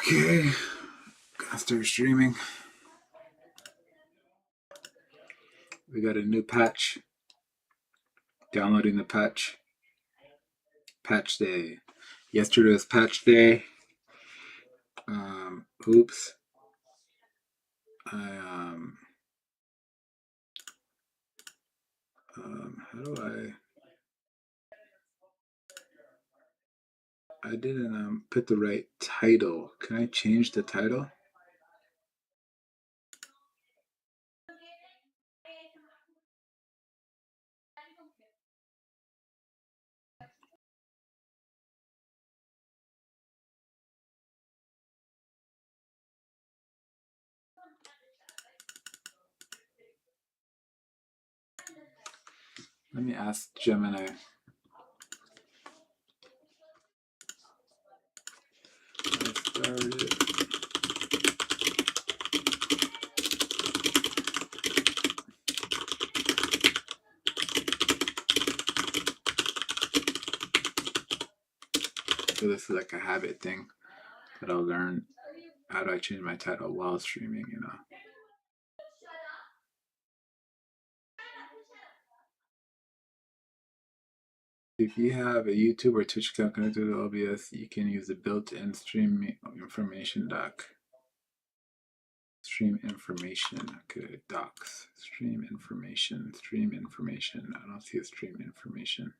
Okay, gotta start streaming. We got a new patch. Downloading the patch. Patch day. Yesterday was patch day. Oops. How do I didn't put the right title. Can I change the title? Let me ask Gemini. I started. So this is like a habit thing that I'll learn. How do I change my title while streaming, you know? If you have a YouTube or Twitch account connected to OBS, you can use the built-in stream information doc. Stream information. Okay, docs. Stream information. Stream information. I don't see a stream information.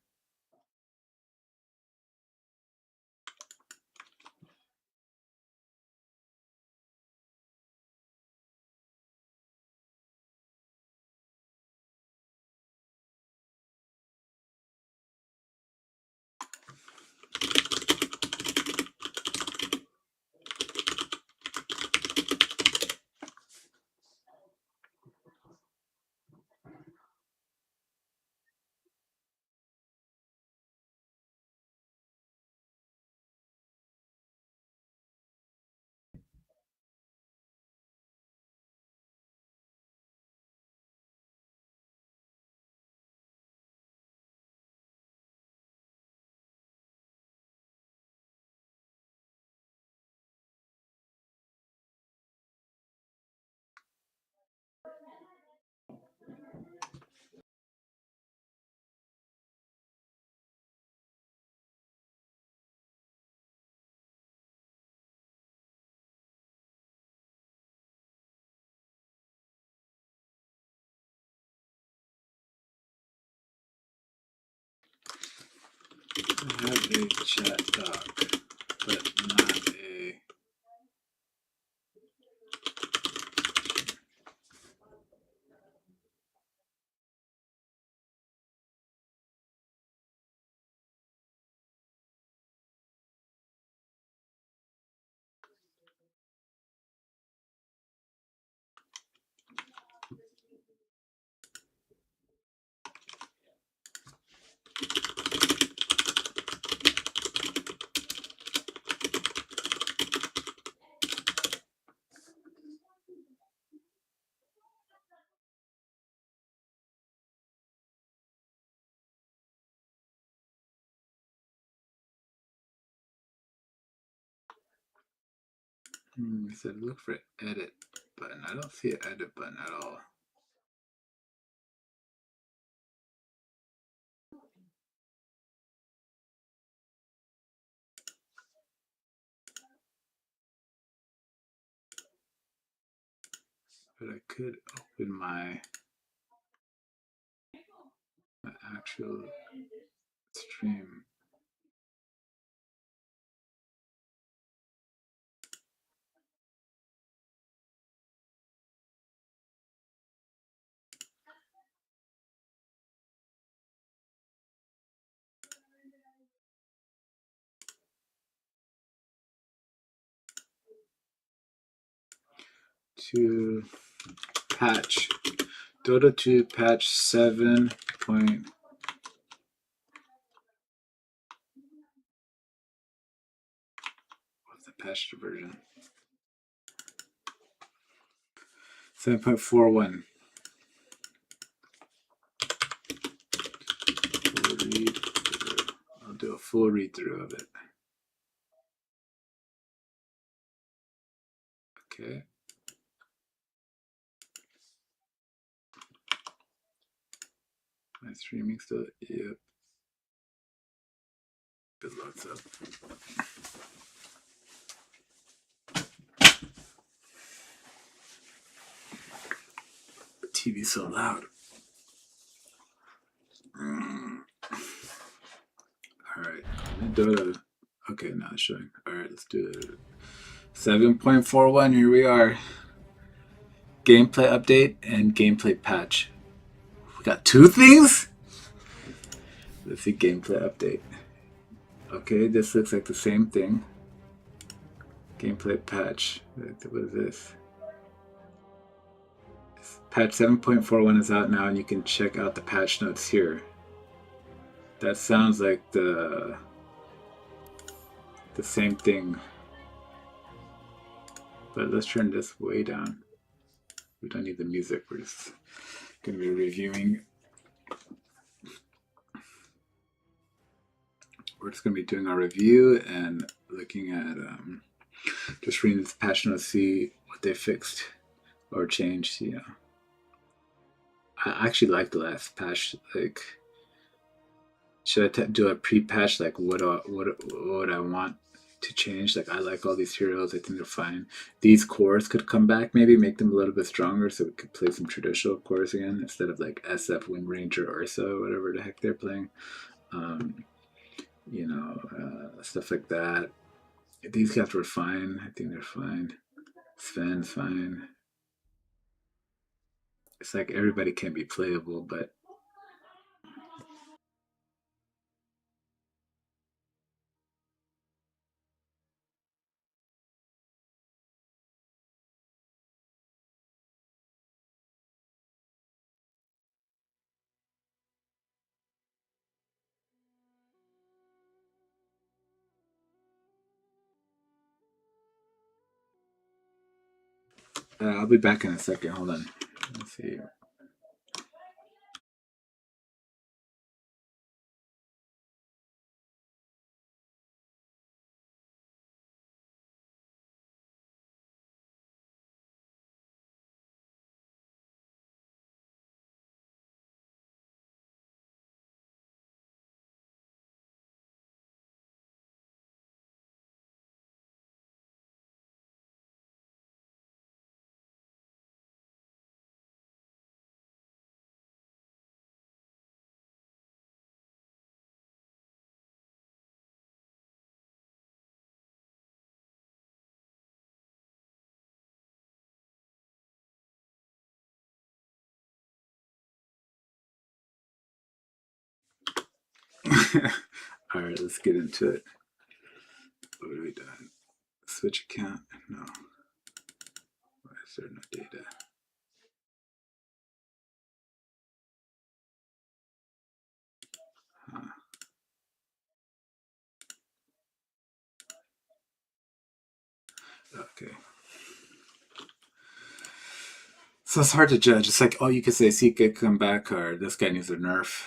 I have a chat doc, but not a. I said look for edit button. I don't see an edit button at all. But I could open my actual stream. To patch Dota 2 patch 7. What's the patched version? 7.41. I'll do a full read through of it. Okay. My streaming still. Yep. It loads up. The TV's so loud. All right. Dota. Okay, now it's showing. All right, let's do it. 7.41. Here we are. Gameplay update and gameplay patch. We got two things? Let's see gameplay update. Okay, this looks like the same thing. Gameplay patch. What is this? Patch 7.41 is out now, and you can check out the patch notes here. That sounds like the same thing. But let's turn this way down. We don't need the music. We're just going to be reviewing. We're just going to be doing our review and looking at just reading this patch notes, see what they fixed or changed. You know, I actually like the last patch. Like, should I do a pre-patch? Like, what I want to change? Like, I like all these heroes. I think they're fine. These cores could come back, maybe make them a little bit stronger, so we could play some traditional cores again instead of like SF, Wind Ranger, Ursa, whatever the heck they're playing. You know, stuff like that. These guys were fine. I think they're fine. Sven's fine. It's like everybody can be playable, but I'll be back in a second. Hold on. Let's see. All right, let's get into it. What are we doing? Switch account? No. Why is there no data? Huh. Okay. So it's hard to judge. It's like, oh, you could say CK come back or this guy needs a nerf.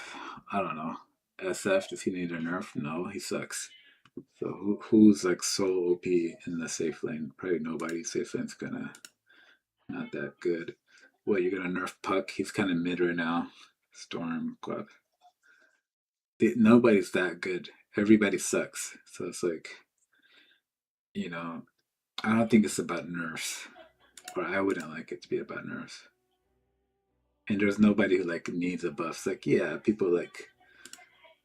I don't know. SF, does he need a nerf? No, he sucks. So who's like so OP in the safe lane? Probably nobody. Safe lane's gonna not that good. What, you're gonna nerf Puck? He's kind of mid right now. Storm, Club. Nobody's that good. Everybody sucks. So it's like, you know, I don't think it's about nerfs, or I wouldn't like it to be about nerfs. And there's nobody who like needs a buff. It's like, yeah, people like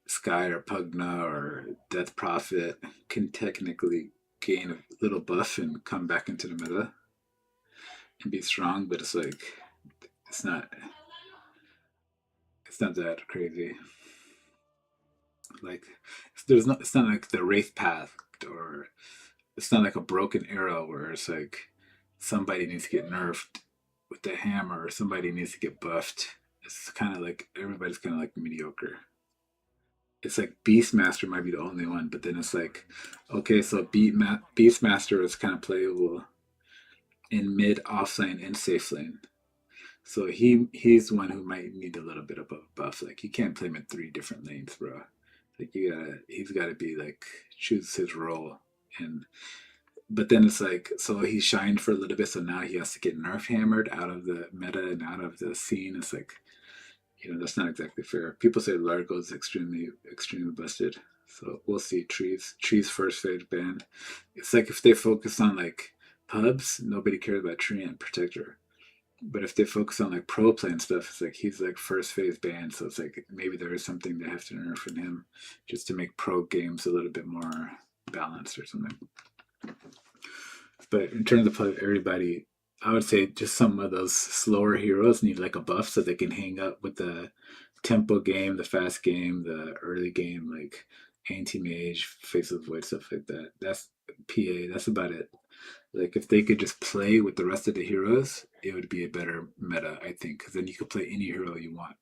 Sky or Pugna or Death Prophet can technically gain a little buff and come back into the meta and be strong, but it's like it's not that crazy. Like it's not like the Wraith Path, or it's not like a broken arrow where it's like somebody needs to get nerfed with the hammer or somebody needs to get buffed. It's kind of like everybody's kind of like mediocre. It's like Beastmaster might be the only one, but then it's like, okay, so Beastmaster is kind of playable in mid, off lane, and safe lane. So he's one who might need a little bit of a buff. Like you can't play him in three different lanes, bro. Like he's gotta be like choose his role, and but then it's like, so he shined for a little bit, so now he has to get nerf hammered out of the meta and out of the scene. It's like, that's not exactly fair. People say Largo is extremely busted. So we'll see. Tree's first phase banned. It's like if they focus on like pubs, nobody cares about Tree and Protector. But if they focus on like pro play and stuff, it's like he's like first phase banned. So it's like maybe there is something they have to nerf in him just to make pro games a little bit more balanced or something. But in terms of play, everybody, I would say just some of those slower heroes need like a buff so they can hang up with the tempo game, the fast game, the early game, like anti-mage, face of the void, stuff like that. That's PA. That's about it. Like if they could just play with the rest of the heroes, it would be a better meta, I think, because then you could play any hero you want.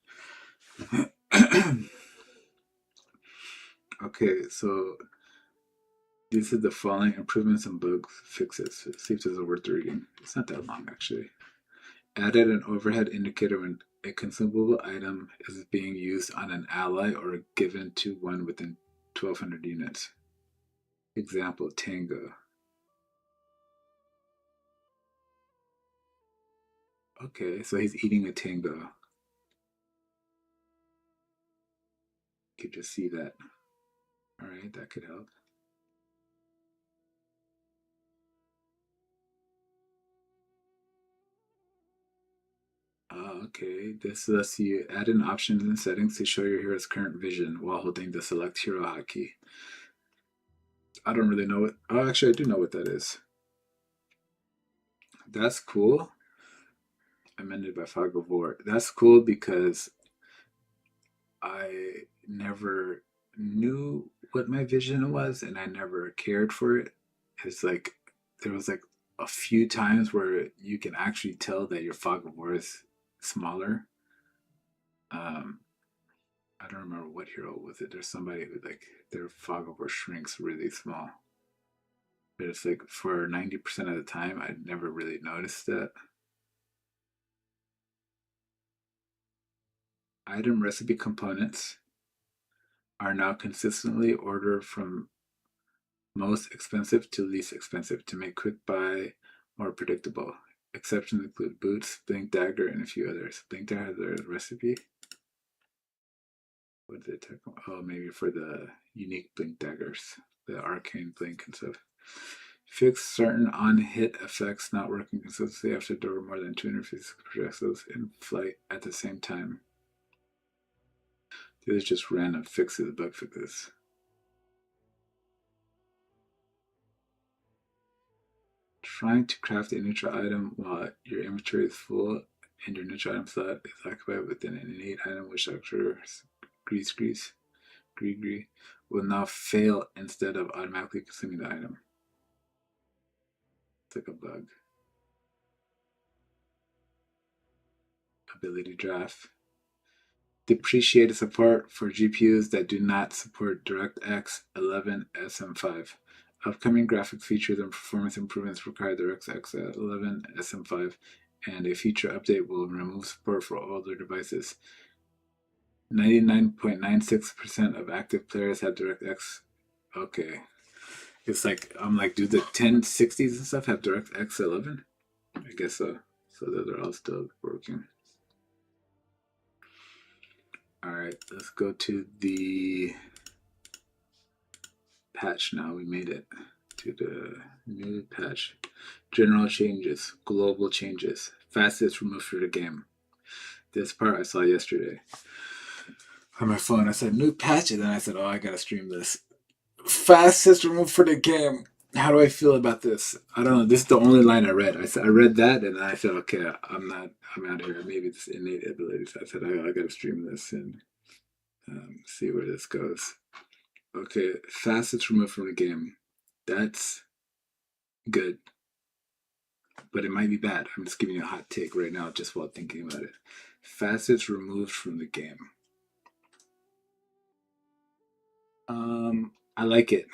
Okay, so these are the following improvements and bug fixes. Let's see if this is worth reading. It's not that long, actually. Added an overhead indicator when a consumable item is being used on an ally or given to one within 1,200 units. Example, Tango. Okay, so he's eating a tango. You could just see that. All right, that could help. Okay, this lets you add in options and settings to show your hero's current vision while holding the select hero hotkey. I don't really know what. Oh, actually, I do know what that is. That's cool. Amended by Fog of War. That's cool because I never knew what my vision was and I never cared for it. It's like there was like a few times where you can actually tell that your fog of war is smaller. Um, I don't remember what hero was it. There's somebody who like their fog of war shrinks really small. But it's like for 90% of the time, I never really noticed that. Item recipe components are now consistently ordered from most expensive to least expensive to make quick buy more predictable. Exceptions include boots, blink dagger, and a few others. Blink dagger has a recipe. What did it take? Oh, maybe for the unique blink daggers, the arcane blink and stuff. Fix certain on-hit effects not working consistently after deliver more than 256 projectiles in flight at the same time. These are just random fixes, bug fixes. Trying to craft a neutral item while your inventory is full and your neutral item slot is occupied within an innate item which structures grease will now fail instead of automatically consuming the item. It's like a bug. Ability draft. Depreciated support for GPUs that do not support DirectX 11 SM5. Upcoming graphics features and performance improvements require DirectX 11 SM5, and a feature update will remove support for older devices. 99.96% of active players have DirectX. Okay. It's like, I'm like, do the 1060s and stuff have DirectX 11? I guess so. So those are all still working. All right, let's go to the patch now. We made it to the new patch. General changes, global changes, fastest removed for the game. This part I saw yesterday on my phone. I said new patch, and then I said, oh, I gotta stream this. Fastest removed for the game. How do I feel about this? I don't know. This is the only line I read. I read that, and I said, okay, I'm out of here. Maybe it's innate ability. So I said, I gotta stream this and see where this goes. Okay, fastest removed from the game. That's good, but it might be bad. I'm just giving you a hot take right now, just while thinking about it. Fastest removed from the game. I like it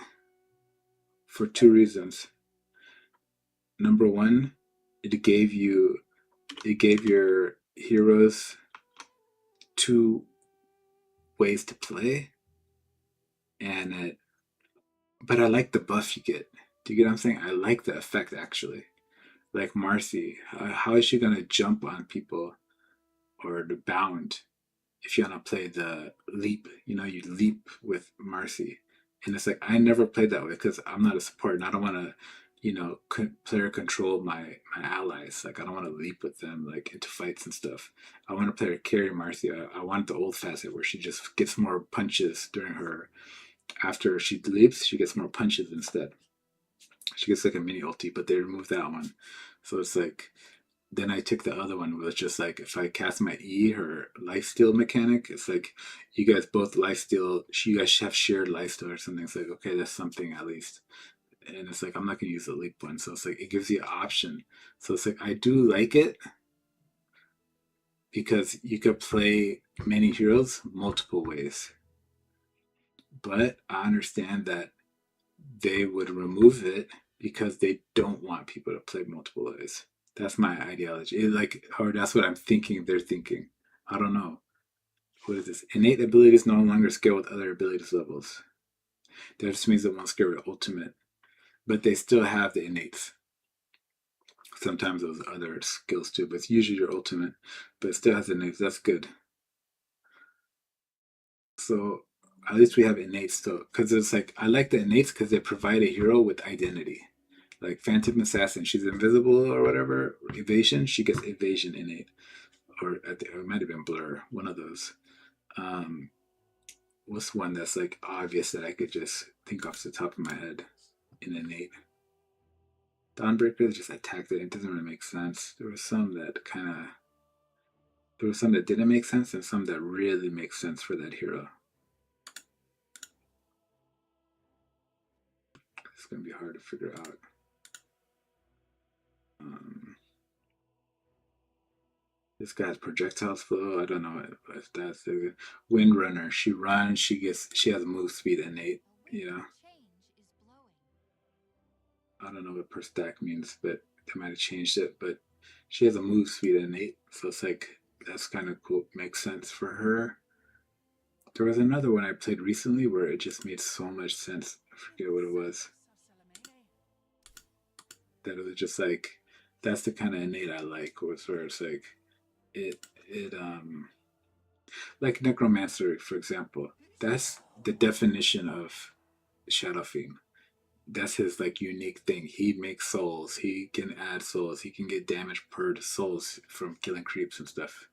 for two reasons. Number one, it gave your heroes two ways to play, and but I like the buff you get. Do you get what I'm saying? I like the effect actually. Like Marcy, how is she gonna jump on people or the bound if you want to play the leap? You know, you leap with Marcy, and it's like I never played that way because I'm not a support and I don't want to, player control my allies. Like I don't want to leap with them like into fights and stuff. I want to player carry Marcy. I want the old facet where she just gets more punches during her after she leaps. She gets more punches instead. She gets like a mini ulti, but they removed that one. So it's like then I took the other one was just like if I cast my E, her lifesteal mechanic, it's like you guys both lifesteal, you guys have shared lifesteal or something. It's like, okay, that's something at least. And it's like I'm not gonna use the leap one. So it's like it gives you an option. So it's like I do like it because you could play many heroes multiple ways. But I understand that they would remove it because they don't want people to play multiple ways. That's my ideology. Or that's what I'm thinking they're thinking. I don't know. What is this? Innate abilities no longer scale with other abilities levels. That just means it won't scale with ultimate. But they still have the innates. Sometimes those other skills too, but it's usually your ultimate. But it still has innates. That's good. So at least we have innates still. Because it's like, I like the innates because they provide a hero with identity. Like Phantom Assassin, she's invisible or whatever. Evasion, she gets evasion innate. Or it might have been Blur, one of those. Um, what's one that's like obvious that I could just think off the top of my head in innate? Dawnbreaker just attacked it. It doesn't really make sense. There was some that didn't make sense and some that really make sense for that hero. It's gonna be hard to figure out. Um, this guy's projectile flow. I don't know if that's the Windrunner. She runs. She has move speed innate. You know. I don't know what per stack means, but they might have changed it. But she has a move speed innate, so it's like that's kind of cool. Makes sense for her. There was another one I played recently where it just made so much sense. I forget what it was. That it was just like that's the kind of innate I like, where it's like it like Necromancer, for example. That's the definition of Shadow Fiend. That's his like unique thing. He makes souls. He can add souls. He can get damage per souls from killing creeps and stuff.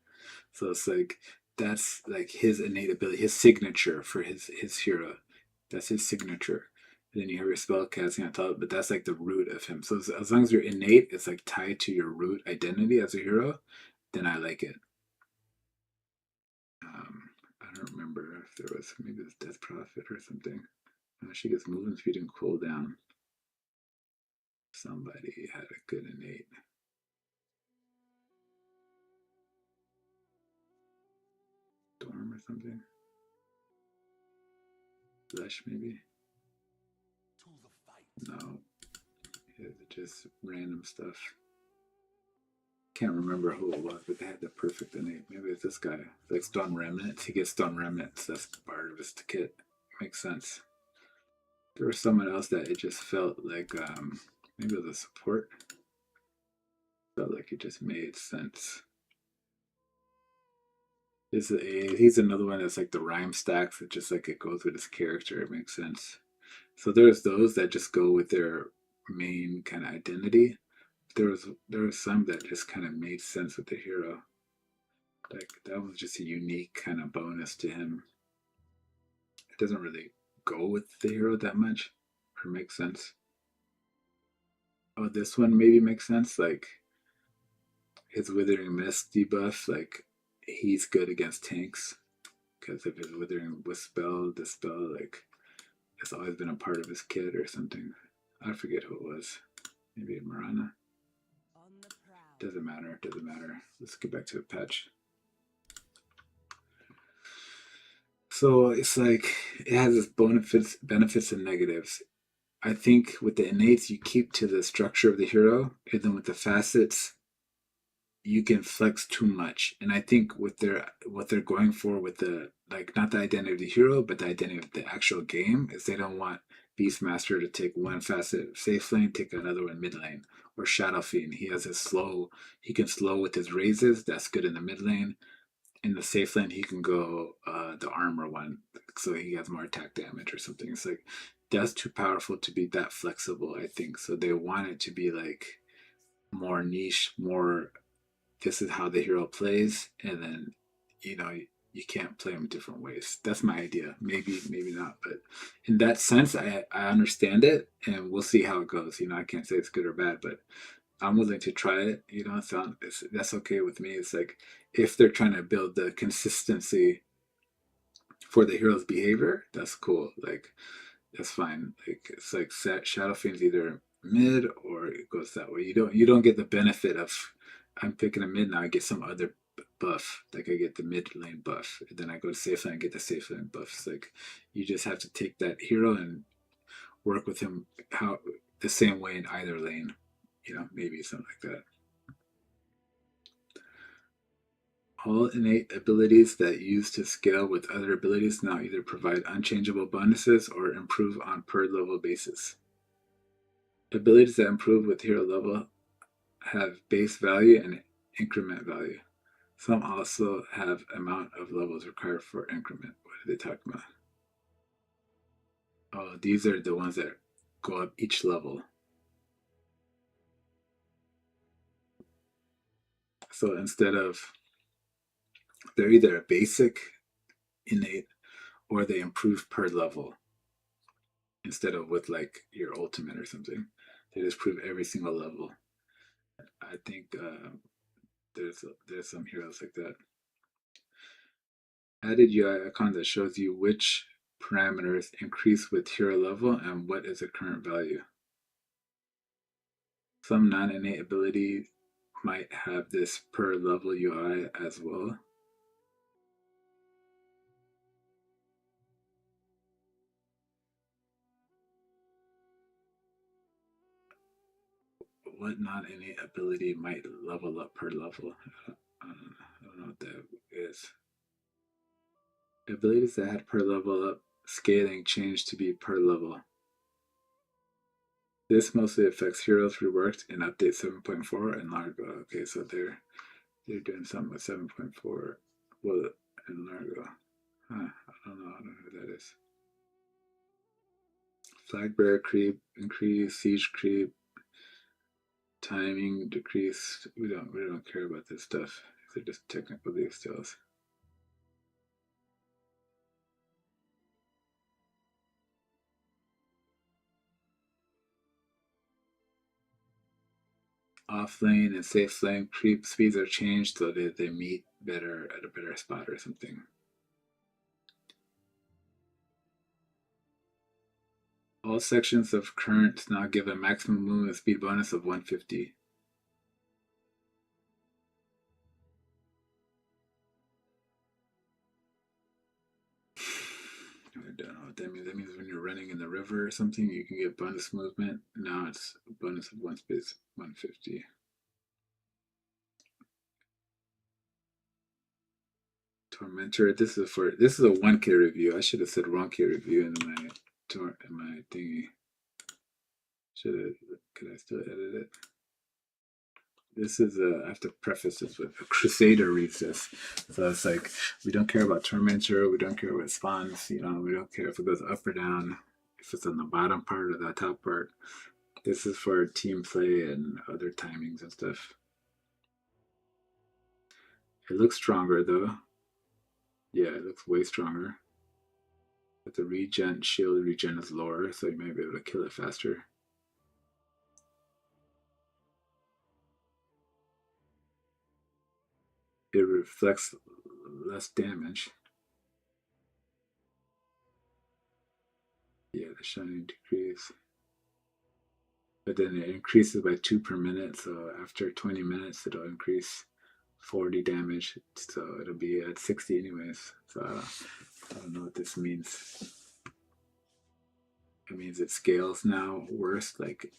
So it's like that's like his innate ability, his signature for his hero. That's his signature. And then you have your spell casting on top, but that's like the root of him. So as long as you're innate, it's like tied to your root identity as a hero, then I like it. I don't remember if there was maybe it was Death Prophet or something. She gets movement speed and cooldown. Somebody had a good innate. Storm or something. Flesh maybe. No. Yeah, just random stuff. Can't remember who it was, but they had the perfect innate. Maybe it's this guy. Like Stone Remnants. He gets Stone Remnants. That's part of his kit. Makes sense. There was someone else that it just felt like maybe it was a support. Felt like it just made sense. He's another one that's like the rhyme stacks. It just like it goes with his character. It makes sense. So there's those that just go with their main kind of identity. There was some that just kind of made sense with the hero. Like that was just a unique kind of bonus to him. It doesn't really go with the hero that much or make sense. Oh, this one maybe makes sense. Like his Withering Mist debuff, like he's good against tanks because of his Withering Dispel, like it's always been a part of his kit or something. I forget who it was. Maybe Marana. Doesn't matter. Doesn't matter. Let's get back to the patch. So it's like it has its benefits and negatives. I think with the innates, you keep to the structure of the hero, and then with the facets, you can flex too much. And I think with their what they're going for with the like not the identity of the hero, but the identity of the actual game is they don't want Beastmaster to take one facet safe lane, take another one mid lane. Or Shadow Fiend, he has a slow, he can slow with his raises, that's good in the mid lane. In the safe lane, he can go the armor one, so he has more attack damage or something. It's like, that's too powerful to be that flexible, I think. So they want it to be like more niche, more this is how the hero plays, and then you know you can't play them different ways. That's my idea. Maybe not, but in that sense, I understand it, and we'll see how it goes. I can't say it's good or bad, but I'm willing to try it. So that's okay with me. It's like if they're trying to build the consistency for the hero's behavior, that's cool. Like that's fine. Like it's like Shadow Fiend's either mid or it goes that way. You don't get the benefit of I'm picking a mid now. I get some other buff. Like I get the mid lane buff, and then I go to safe lane and get the safe lane buff. It's like you just have to take that hero and work with him how the same way in either lane. Maybe something like that. All innate abilities that use to scale with other abilities now either provide unchangeable bonuses or improve on per level basis. Abilities that improve with hero level have base value and increment value. Some also have amount of levels required for increment. What are they talking about? Oh, these are the ones that go up each level. So instead of, they're either a basic, innate, or they improve per level instead of with like your ultimate or something. They just prove every single level. I think there's some heroes like that. Added UI icon that shows you which parameters increase with hero level and what is the current value. Some non-innate abilities might have this per level UI as well. What non-innate ability might level up per level? I don't know what that is. Abilities that had per level up scaling change to be per level. This mostly affects heroes reworked in update 7.4 and Largo. Okay, so they're doing something with 7.4. Well, and Largo. Huh, I don't know who that is. Flag bearer creep, increase, siege creep, timing decrease. We don't care about this stuff. They're just technical details. Off lane and safe lane creep speeds are changed so that they meet better at a better spot or something. All sections of current now give a maximum movement speed bonus of 150. I don't know what that means. That means when you're running in the river or something, you can get bonus movement. Now it's a bonus of 150. Tormentor. This is a 1K review. I should have said 1K review in my thingy. Could I still edit it? This is I have to preface this with a Crusader reads this. So it's like we don't care about Tormentor, we don't care what spawns, we don't care if it goes up or down, if it's on the bottom part or the top part. This is for team play and other timings and stuff. It looks stronger though. Yeah, it looks way stronger. But the shield regen is lower, so you might be able to kill it faster. It reflects less damage. Yeah, the shining decrease. But then it increases by 2 per minute, so after 20 minutes it'll increase 40 damage, so it'll be at 60 anyways. So I don't know what this means. It means it scales now worse, like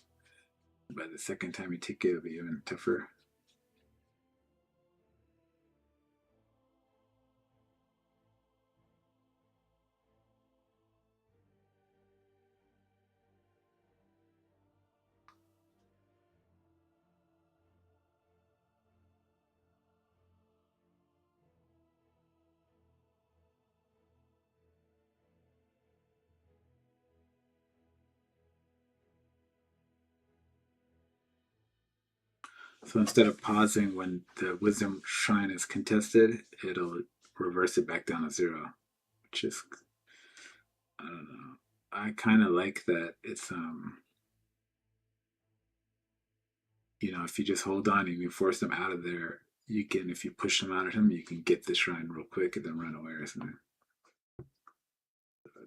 by the second time you take it, it'll be even tougher. So instead of pausing when the wisdom shrine is contested, it'll reverse it back down to 0, which is, I don't know. I kind of like that. It's if you just hold on and you force them out of there, you can. If you push them out of him, you can get the shrine real quick and then run away or something.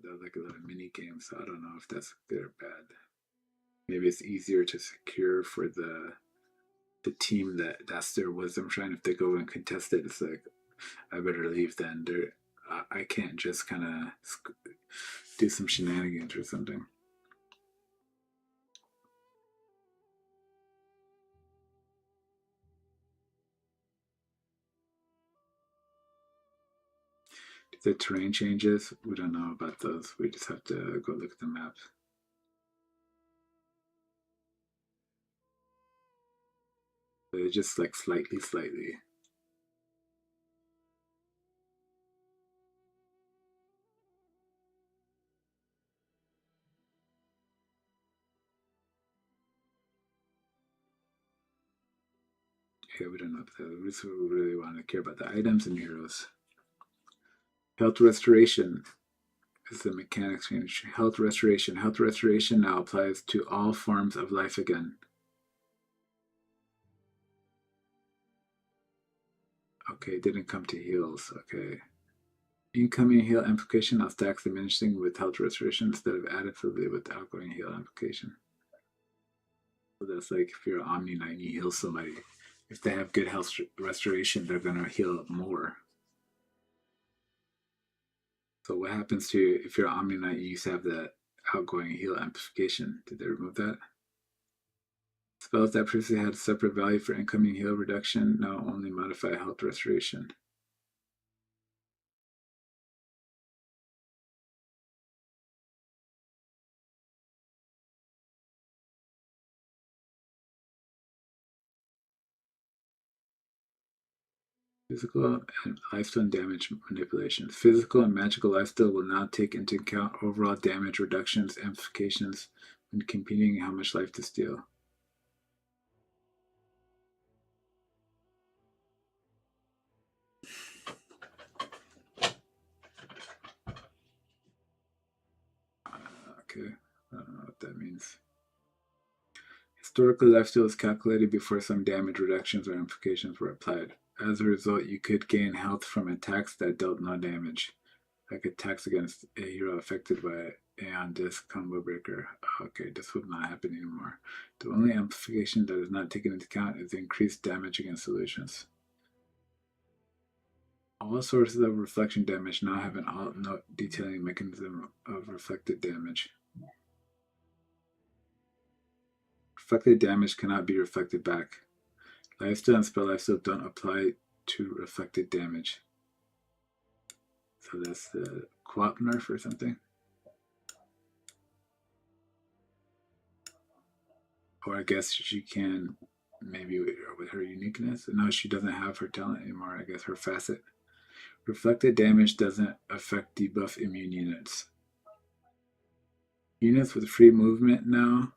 They're like a little mini game, so I don't know if that's good or bad. Maybe it's easier to secure for the team that's their wisdom shrine. If they go and contest it, it's like I better leave then. I can't just kind of do some shenanigans or something. The terrain changes, we don't know about those. We just have to go look at the map. But just like slightly. Yeah, we don't know about that. We just really want to care about the items and heroes. Health restoration is the mechanics change. Health restoration. Health restoration now applies to all forms of life again. Okay, didn't come to heals. Okay. Incoming heal amplification now stacks diminishing with health restoration instead of additively with outgoing heal amplification. So that's like if you're Omni Knight and you heal somebody, if they have good health restoration, they're gonna heal more. So what happens to you if you're Omni Knight? You used to have the outgoing heal amplification. Did they remove that? Spells that previously had a separate value for incoming heal reduction now only modify health restoration. Physical and lifestyle damage manipulations. Physical and magical lifestyle will now take into account overall damage reductions amplifications when computing how much life to steal. Okay, I don't know what that means. Historical lifesteal is calculated before some damage reductions or amplifications were applied. As a result, you could gain health from attacks that dealt no damage, like attacks against a hero affected by Aeon Disc Combo Breaker. Okay, this would not happen anymore. The only amplification that is not taken into account is increased damage against solutions. All sources of reflection damage now have an alt note detailing mechanism of reflected damage. Reflected damage cannot be reflected back. Lifesteal and spell lifesteal don't apply to reflected damage. So that's the co-op nerf or something. Or I guess she can maybe with her uniqueness. No, she doesn't have her talent anymore. I guess her facet. Reflected damage doesn't affect debuff immune units. Units with free movement now.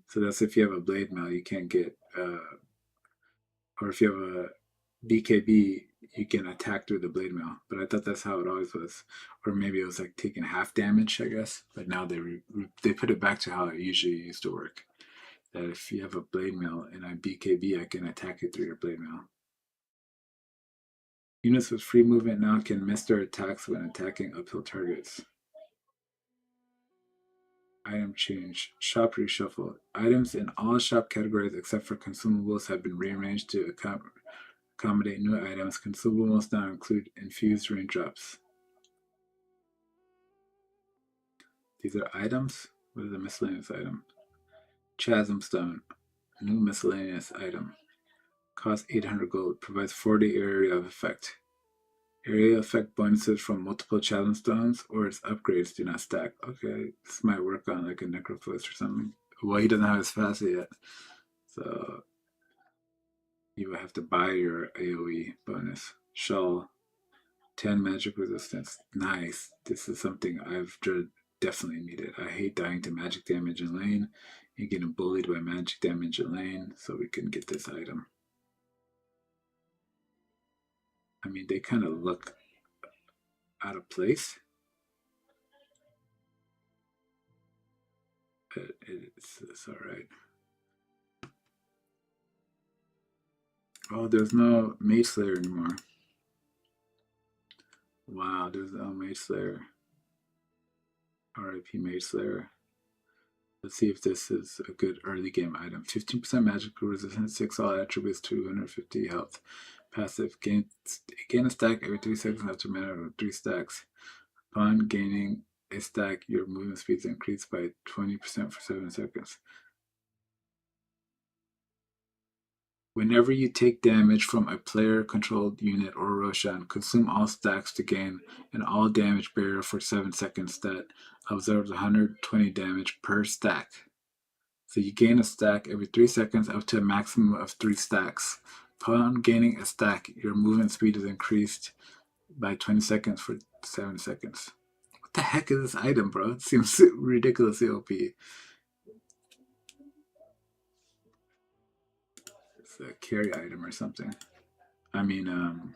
So that's if you have a blade mail, you can't get, or if you have a BKB, you can attack through the blade mail. But I thought that's how it always was, or maybe it was like taking half damage, I guess. But now they put it back to how it usually used to work. That if you have a blade mail and I BKB, I can attack it through your blade mail. Units with free movement now can miss their attacks when attacking uphill targets. Item change. Shop reshuffle. Items in all shop categories except for consumables have been rearranged to accommodate new items. Consumables now include infused raindrops. These are items. What is a miscellaneous item? Chasm Stone. New miscellaneous item. Costs 800 gold. Provides 40 area of effect. Area effect bonuses from multiple chasm stones or its upgrades do not stack. Okay, this might work on like a Necrophos or something. Well, he doesn't have his facet yet. So you will have to buy your AoE bonus. Shawl. 10 magic resistance. Nice. This is something I've definitely needed. I hate dying to magic damage in lane. You're getting bullied by magic damage in lane, so we can get this item. I mean, they kind of look out of place. But it's alright. Oh, there's no Mage Slayer anymore. Wow, there's no Mage Slayer. RIP Mage Slayer. Let's see if this is a good early game item. 15% magical resistance, 6 all attributes, 250 health. Passive, gain a stack every 3 seconds after mana of 3 stacks. Upon gaining a stack, your movement speed is increased by 20% for 7 seconds. Whenever you take damage from a player-controlled unit or Roshan, consume all stacks to gain an all damage barrier for 7 seconds that absorbs 120 damage per stack. So you gain a stack every 3 seconds up to a maximum of 3 stacks. Upon gaining a stack, your movement speed is increased by 20 seconds for 7 seconds. What the heck is this item, bro? It seems ridiculously OP. It's a carry item or something. I mean, I'm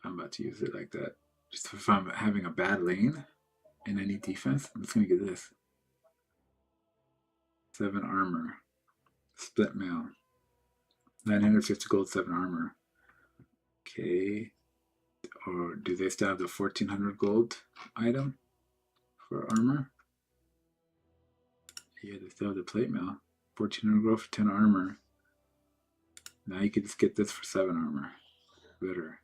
about to use it like that. Just if I'm having a bad lane in any defense, I'm just gonna get this. 7 armor. Split mail. 950 gold, 7 armor. Okay. Or do they still have the 1400 gold item for armor? Yeah, they still have the plate mail. 1400 gold for 10 armor. Now you can just get this for 7 armor. Better.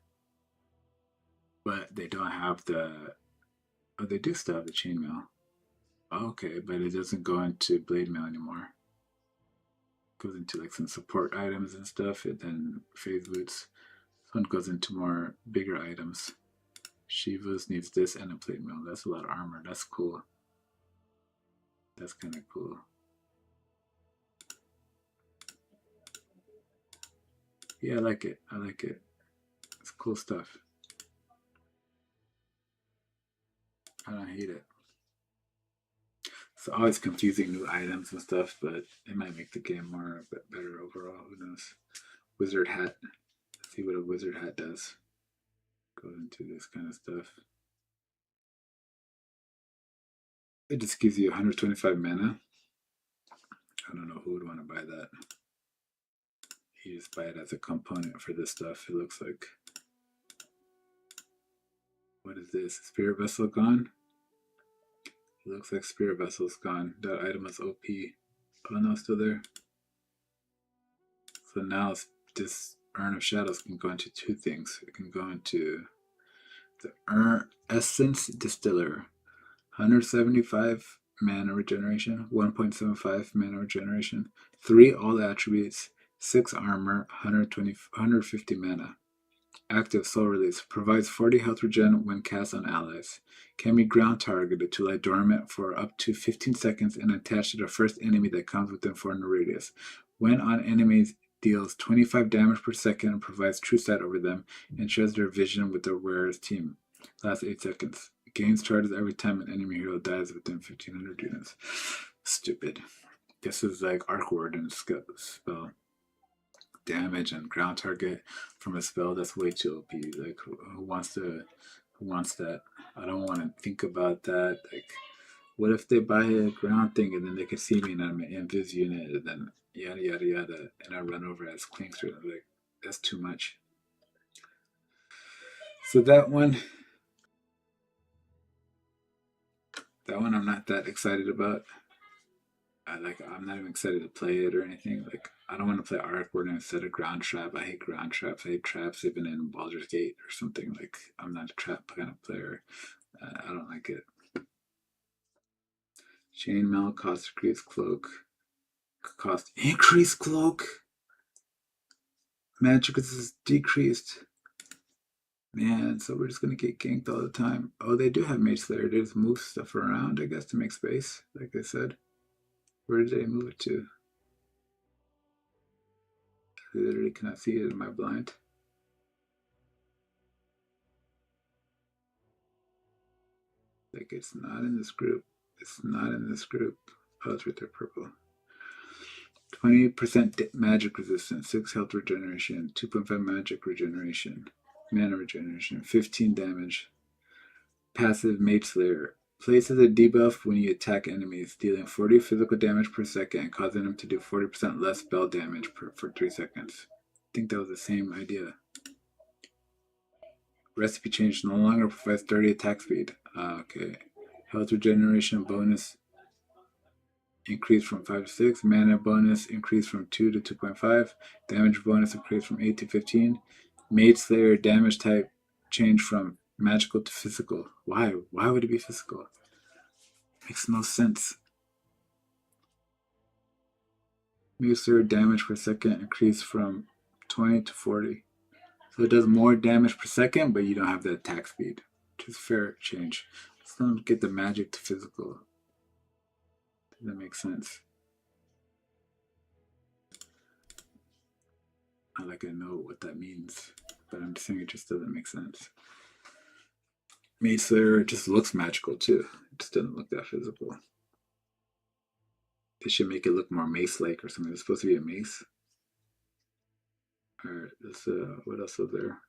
But they don't have the... Oh, they do still have the chainmail. Okay, but it doesn't go into blade mail anymore. It goes into like some support items and stuff, and then phase boots. This one goes into more bigger items. Shiva's needs this and a plate mail. That's a lot of armor. That's cool. That's kind of cool. Yeah, I like it. I like it. It's cool stuff. I don't hate it. It's always confusing new items and stuff, but it might make the game more better overall. Who knows? Wizard hat. Let's see what a wizard hat does. Goes into this kind of stuff. It just gives you 125 mana. I don't know who would want to buy that. You just buy it as a component for this stuff, it looks like. What is this? Spirit Vessel gone? It looks like Spirit Vessel's gone. That item is OP. Oh no, still there. So now this Urn of Shadows can go into 2 things. It can go into the Essence Distiller. 175 mana regeneration, 1.75 mana regeneration, 3 all attributes, 6 armor, 150 mana. Active Soul Release. Provides 40 health regen when cast on allies. Can be ground targeted to lie dormant for up to 15 seconds and attached to the first enemy that comes within 400 radius. When on enemies, deals 25 damage per second and provides true sight over them and shares their vision with the wearer's team. Lasts 8 seconds. Gains charges every time an enemy hero dies within 1500 units. Stupid. This is like Arc Warden spell. Damage and ground target from a spell that's way too OP. Like who wants that? I don't want to think about that. Like, what if they buy a ground thing and then they can see me and I'm an invis unit and then yada yada yada and I run over as Clinkster? Like, that's too much. So that one I'm not that excited about. I'm not even excited to play it or anything. Like, I don't want to play Arc Warden instead of Ground Trap. I hate Ground Traps. I hate traps even in Baldur's Gate or something. Like, I'm not a trap kind of player. I don't like it. Chainmail, cost increased cloak. Cost increased cloak? Magic is decreased. Man, so we're just gonna get ganked all the time. Oh, they do have Mage Slayer. They just move stuff around, I guess, to make space, like I said. Where did they move it to? I literally cannot see it in my blind. Like, it's not in this group. It's not in this group. Oh, it's right there, purple. 20% magic resistance, 6 health regeneration, 2.5 magic regeneration, mana regeneration, 15 damage. Passive Mage Slayer. Places a debuff when you attack enemies, dealing 40 physical damage per second and causing them to do 40% less spell damage for 3 seconds. I think that was the same idea. Recipe change no longer provides 30 attack speed. Okay. Health regeneration bonus increased from 5 to 6. Mana bonus increased from 2 to 2.5. Damage bonus increased from 8 to 15. Mage Slayer damage type changed from magical to physical. Why? Why would it be physical? Makes no sense. Mage Slayer damage per second increased from 20 to 40. So it does more damage per second, but you don't have the attack speed, which is fair change. Let's not get the magic to physical. Does that make sense? Not like I know what that means, but I'm just saying it just doesn't make sense. Mage Slayer just looks magical too. It just doesn't look that physical. They should make it look more mace-like or something. It's supposed to be a mace. Alright, what else is there?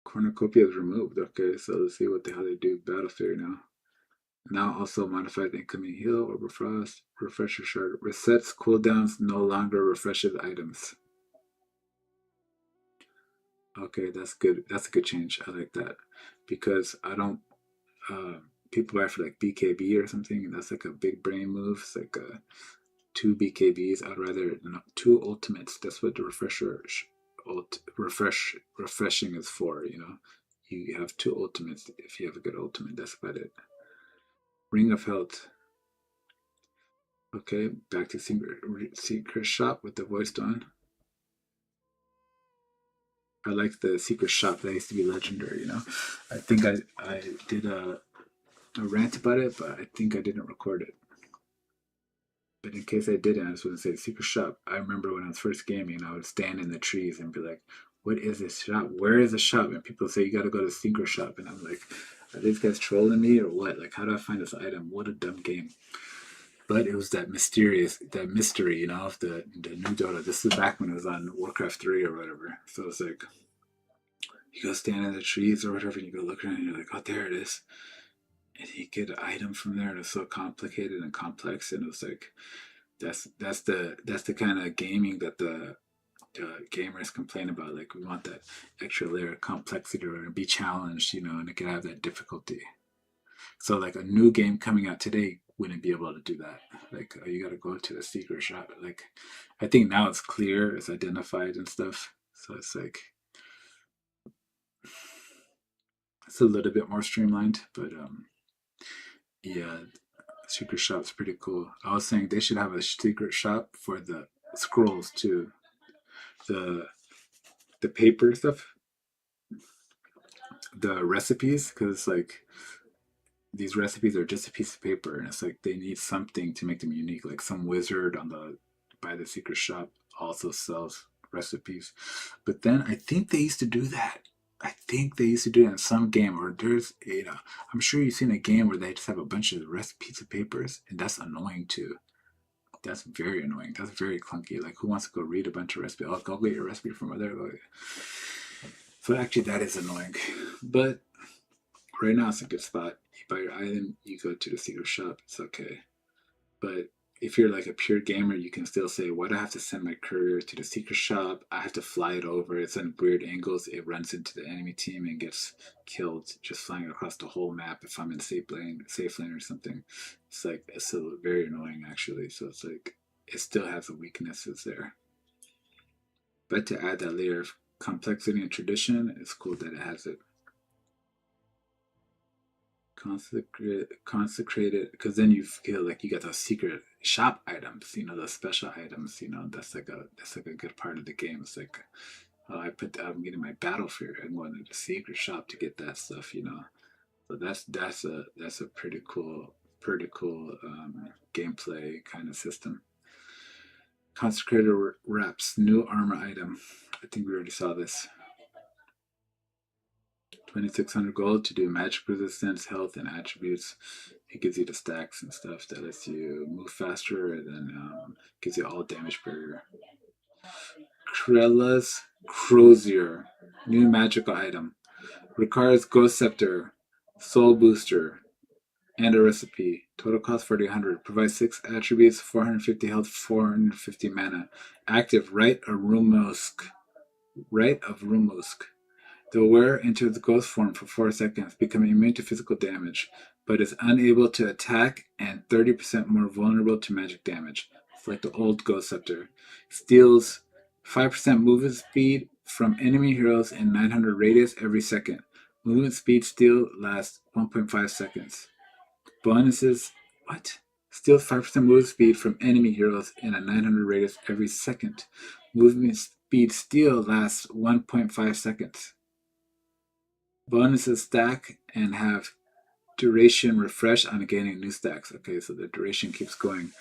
Cornucopia is removed. Okay, so let's see how they do Battle Theory now. Now also modified the incoming heal or frost. Refresher shard. Resets cooldowns, no longer refreshes items. Okay, that's good. That's a good change. I like that. Because I don't people buy for like BKB or something, and that's like a big brain move. It's like 2 BKBs. I'd rather 2 ultimates. That's what the refreshing is for, you know. You have 2 ultimates if you have a good ultimate. That's about it. Ring of Health. Okay, back to secret shop with the voice on. I like the secret shop that used to be legendary, you know. I think I did a rant about it, but I think I didn't record it. But in case I didn't, I just want to say secret shop. I remember when I was first gaming, I would stand in the trees and be like, "What is this shop? Where is the shop?" And people say you got to go to the secret shop, and I'm like, "Are these guys trolling me or what? Like, how do I find this item? What a dumb game!" But it was that mystery, you know, of the new Dota. This is back when it was on Warcraft 3 or whatever. So it's like you go stand in the trees or whatever, and you go look around, and you're like, "Oh, there it is." And you get an item from there, and it's so complicated and complex, and it was like that's the kind of gaming that the gamers complain about. Like we want that extra layer of complexity or be challenged, you know, and it can have that difficulty. So like a new game coming out today wouldn't be able to do that. Like you got to go to the secret shop. Like I think now it's clear, it's identified and stuff. So it's like it's a little bit more streamlined, but yeah, secret shop's pretty cool. I was saying they should have a secret shop for the scrolls too. The the paper stuff, the recipes, because it's like these recipes are just a piece of paper, and it's like they need something to make them unique. Like some wizard on the by the secret shop also sells recipes, but then I think they used to do that. I think they used to do it in some game, or there's, you know, I'm sure you've seen a game where they just have a bunch of recipes of papers, and that's annoying too. That's very annoying. That's very clunky. Like, who wants to go read a bunch of recipes? Oh, go get your recipe from over there. So actually, that is annoying. But right now, it's a good spot. You buy your item, you go to the secret shop. It's okay. But if you're like a pure gamer, you can still say, "Why do I have to send my courier to the secret shop? I have to fly it over. It's in weird angles. It runs into the enemy team and gets killed just flying across the whole map if I'm in safe lane or something." It's like it's still very annoying actually. So it's like it still has the weaknesses there. But to add that layer of complexity and tradition, it's cool that it has it. Consecrated, because then you feel like you get those secret shop items, you know, those special items, you know, that's like a good part of the game. It's like, oh, I'm getting my battle fear and going to the secret shop to get that stuff, you know. So that's a pretty cool gameplay kind of system. Consecrated reps, new armor item. I think we already saw this. 2,600 gold to do magic resistance, health, and attributes. It gives you the stacks and stuff that lets you move faster, and then gives you all damage barrier. Krella's Crozier, new magical item. Requires Ghost Scepter, Soul Booster, and a recipe. Total cost 4,800. Provides 6 attributes, 450 health, 450 mana. Active Rite of Rumosk. Rite of Rumosk. The wearer enters the ghost form for 4 seconds, becoming immune to physical damage, but is unable to attack and 30% more vulnerable to magic damage. It's like the old Ghost Scepter. Steals 5% movement speed from enemy heroes in 900 radius every second. Movement speed steal lasts 1.5 seconds. Bonuses. What? Steals 5% movement speed from enemy heroes in a 900 radius every second. Movement speed steal lasts 1.5 seconds. Bonuses stack and have duration refresh on gaining new stacks. Okay, so the duration keeps going.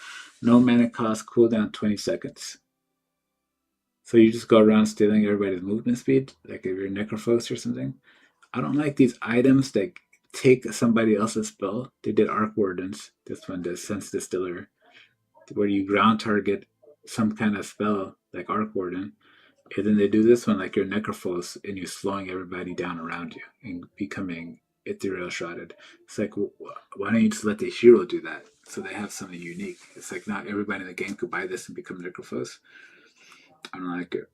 No mana cost, cooldown 20 seconds. So you just go around stealing everybody's movement speed, like if you're Necrophos or something. I don't like these items that take somebody else's spell. They did Arc Wardens. This one does Sense Distiller, where you ground target some kind of spell, like Arc Warden. And then they do this one like you're Necrophos and you're slowing everybody down around you and becoming ethereal shrouded. It's like, why don't you just let the hero do that? So they have something unique. It's like not everybody in the game could buy this and become Necrophos. I don't like it.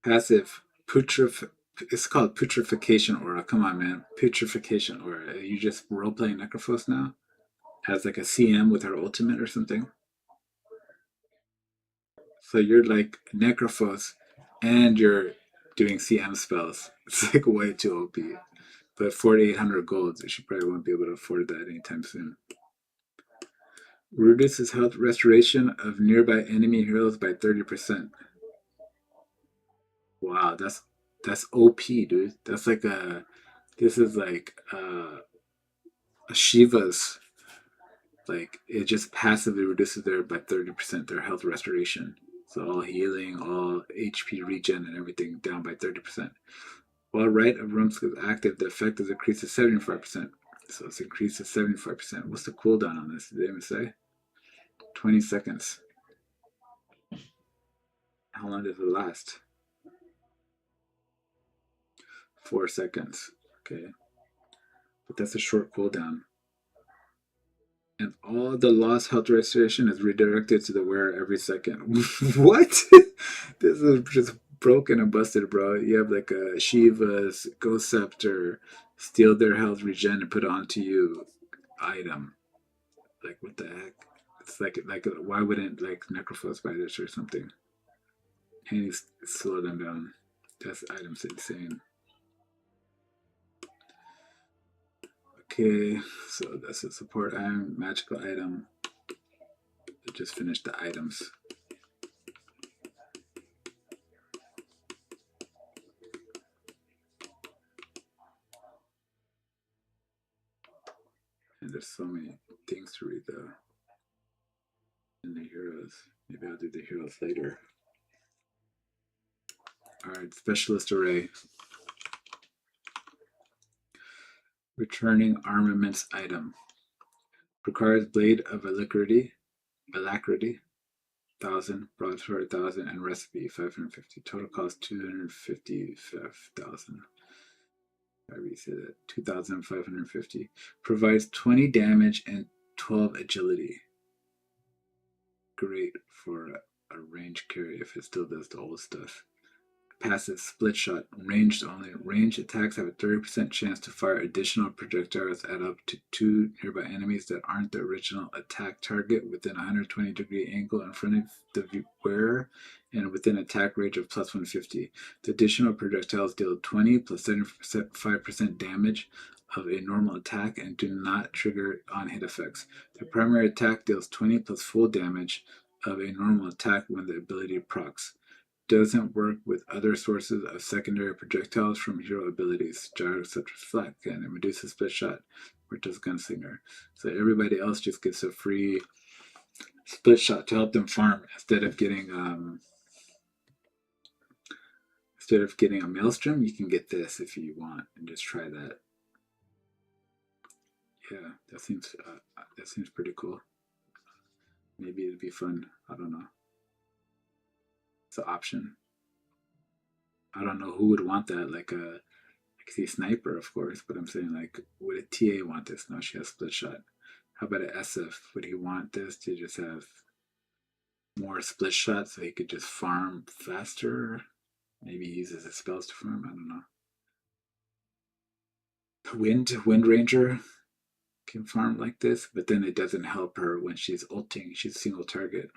Passive, it's called Putrefaction Aura. Come on, man. Putrefaction Aura. You just role-playing Necrophos now? Has like a CM with her ultimate or something? So you're like Necrophos and you're doing CM spells. It's like way too OP. But 4,800 gold, she probably won't be able to afford that anytime soon. Reduces health restoration of nearby enemy heroes by 30%. Wow, that's OP, dude. That's like this is like a Shiva's, like it just passively reduces their by 30% their health restoration. So all healing, all HP regen, and everything down by 30%. While Rite of Rumsk is active, the effect is increased to 75%. So it's increased to 75%. What's the cooldown on this? Did they even say? 20 seconds. How long does it last? 4 seconds. Okay. But that's a short cooldown. And all the lost health restoration is redirected to the wearer every second. What? This is just broken and busted, bro. You have like a Shiva's Ghost Scepter, steal their health regen and put it onto you item. Like what the heck? It's like why wouldn't like Necrophos buy this or something? And you slow them down. This item's insane. Okay, so that's a support item, magical item. I just finished the items. And there's so many things to read though. And the heroes. Maybe I'll do the heroes later. Alright, specialist array. Returning armaments item. Requires blade of alacrity, 1,000, broadsword 1,000, and recipe 550. Total cost 255,000. I say that 2,550. Provides 20 damage and 12 agility. Great for a range carry if it still does the old stuff. Passive split shot, ranged only. Ranged attacks have a 30% chance to fire additional projectiles at up to 2 nearby enemies that aren't the original attack target within a 120-degree angle in front of the wearer and within attack range of plus 150. The additional projectiles deal 20 plus 75% damage of a normal attack and do not trigger on hit effects. The primary attack deals 20 plus full damage of a normal attack when the ability procs. Doesn't work with other sources of secondary projectiles from hero abilities, gyro such as Flak and reduces split shot, or does Gunslinger. So everybody else just gets a free split shot to help them farm instead of getting a maelstrom. You can get this if you want, and just try that. Yeah, that seems pretty cool. Maybe it'd be fun. I don't know. It's an option. I don't know who would want that. Like I could see sniper, of course, but I'm saying like, would a TA want this? No, she has split shot. How about an SF? Would he want this to just have more split shot so he could just farm faster? Maybe he uses his spells to farm. I don't know. Wind Ranger can farm like this, but then it doesn't help her when she's ulting. She's single target,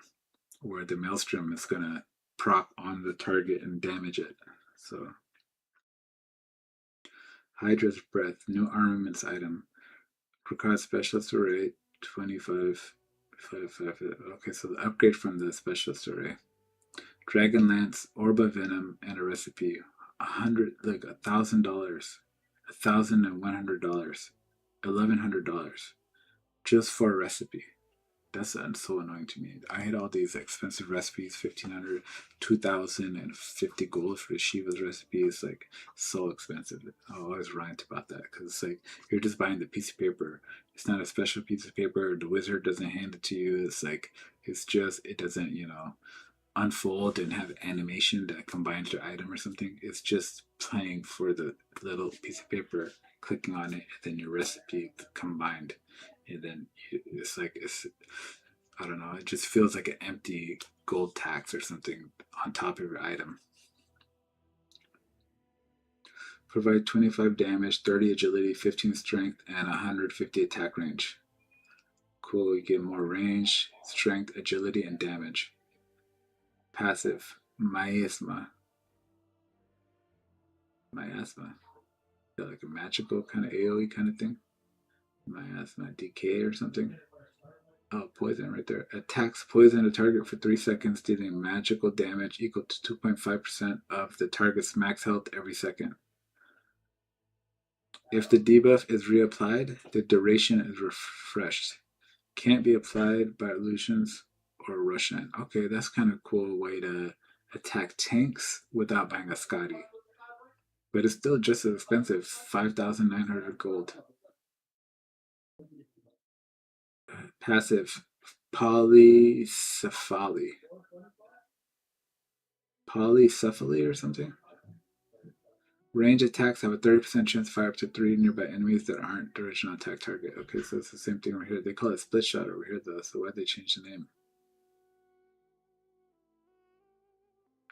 where the Maelstrom is gonna proc on the target and damage it. So Hydra's Breath, new armaments item. Requires specialist array 25. Okay, so the upgrade from the specialist array. Dragon Lance, Orb of Venom, and a recipe. $100, like $1,000, $1,100, $1,100, just for a recipe. That's so annoying to me. I had all these expensive recipes, 1,500, 2,000, and 50 gold for the Shiva's recipes. Like, so expensive. I always rant about that because it's like you're just buying the piece of paper. It's not a special piece of paper. The wizard doesn't hand it to you. It's like, it doesn't, unfold and have animation that combines your item or something. It's just playing for the little piece of paper, clicking on it, and then your recipe combined. And then it's I don't know, it just feels like an empty gold tax or something on top of your item. Provide 25 damage, 30 agility, 15 strength, and 150 attack range. Cool, you get more range, strength, agility, and damage. Passive, Miasma. Miasma. Is that like a magical kind of AoE kind of thing? Miasma, decay or something? Oh, poison right there. Attacks poison a target for 3 seconds, dealing magical damage equal to 2.5% of the target's max health every second. If the debuff is reapplied, the duration is refreshed. Can't be applied by illusions or Russian. Okay, that's kind of cool way to attack tanks without buying a Scotty. But it's still just as expensive, 5,900 gold. Passive, polycephaly. Polycephaly or something? Range attacks have a 30% chance to fire up to 3 nearby enemies that aren't the original attack target. Okay, so it's the same thing over here. They call it split shot over here though, so why'd they change the name?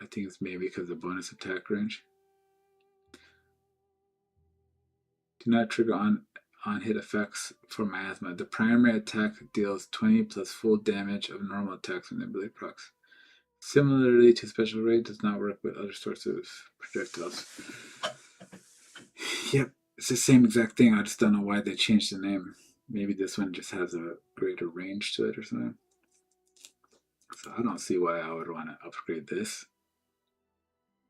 I think it's maybe because of bonus attack range. Do not trigger on hit effects for Miasma. The primary attack deals 20 plus full damage of normal attacks when the ability procs. Similarly to special raid, does not work with other sorts of projectiles. Yep, it's the same exact thing. I just don't know why they changed the name. Maybe this one just has a greater range to it or something. So I don't see why I would want to upgrade this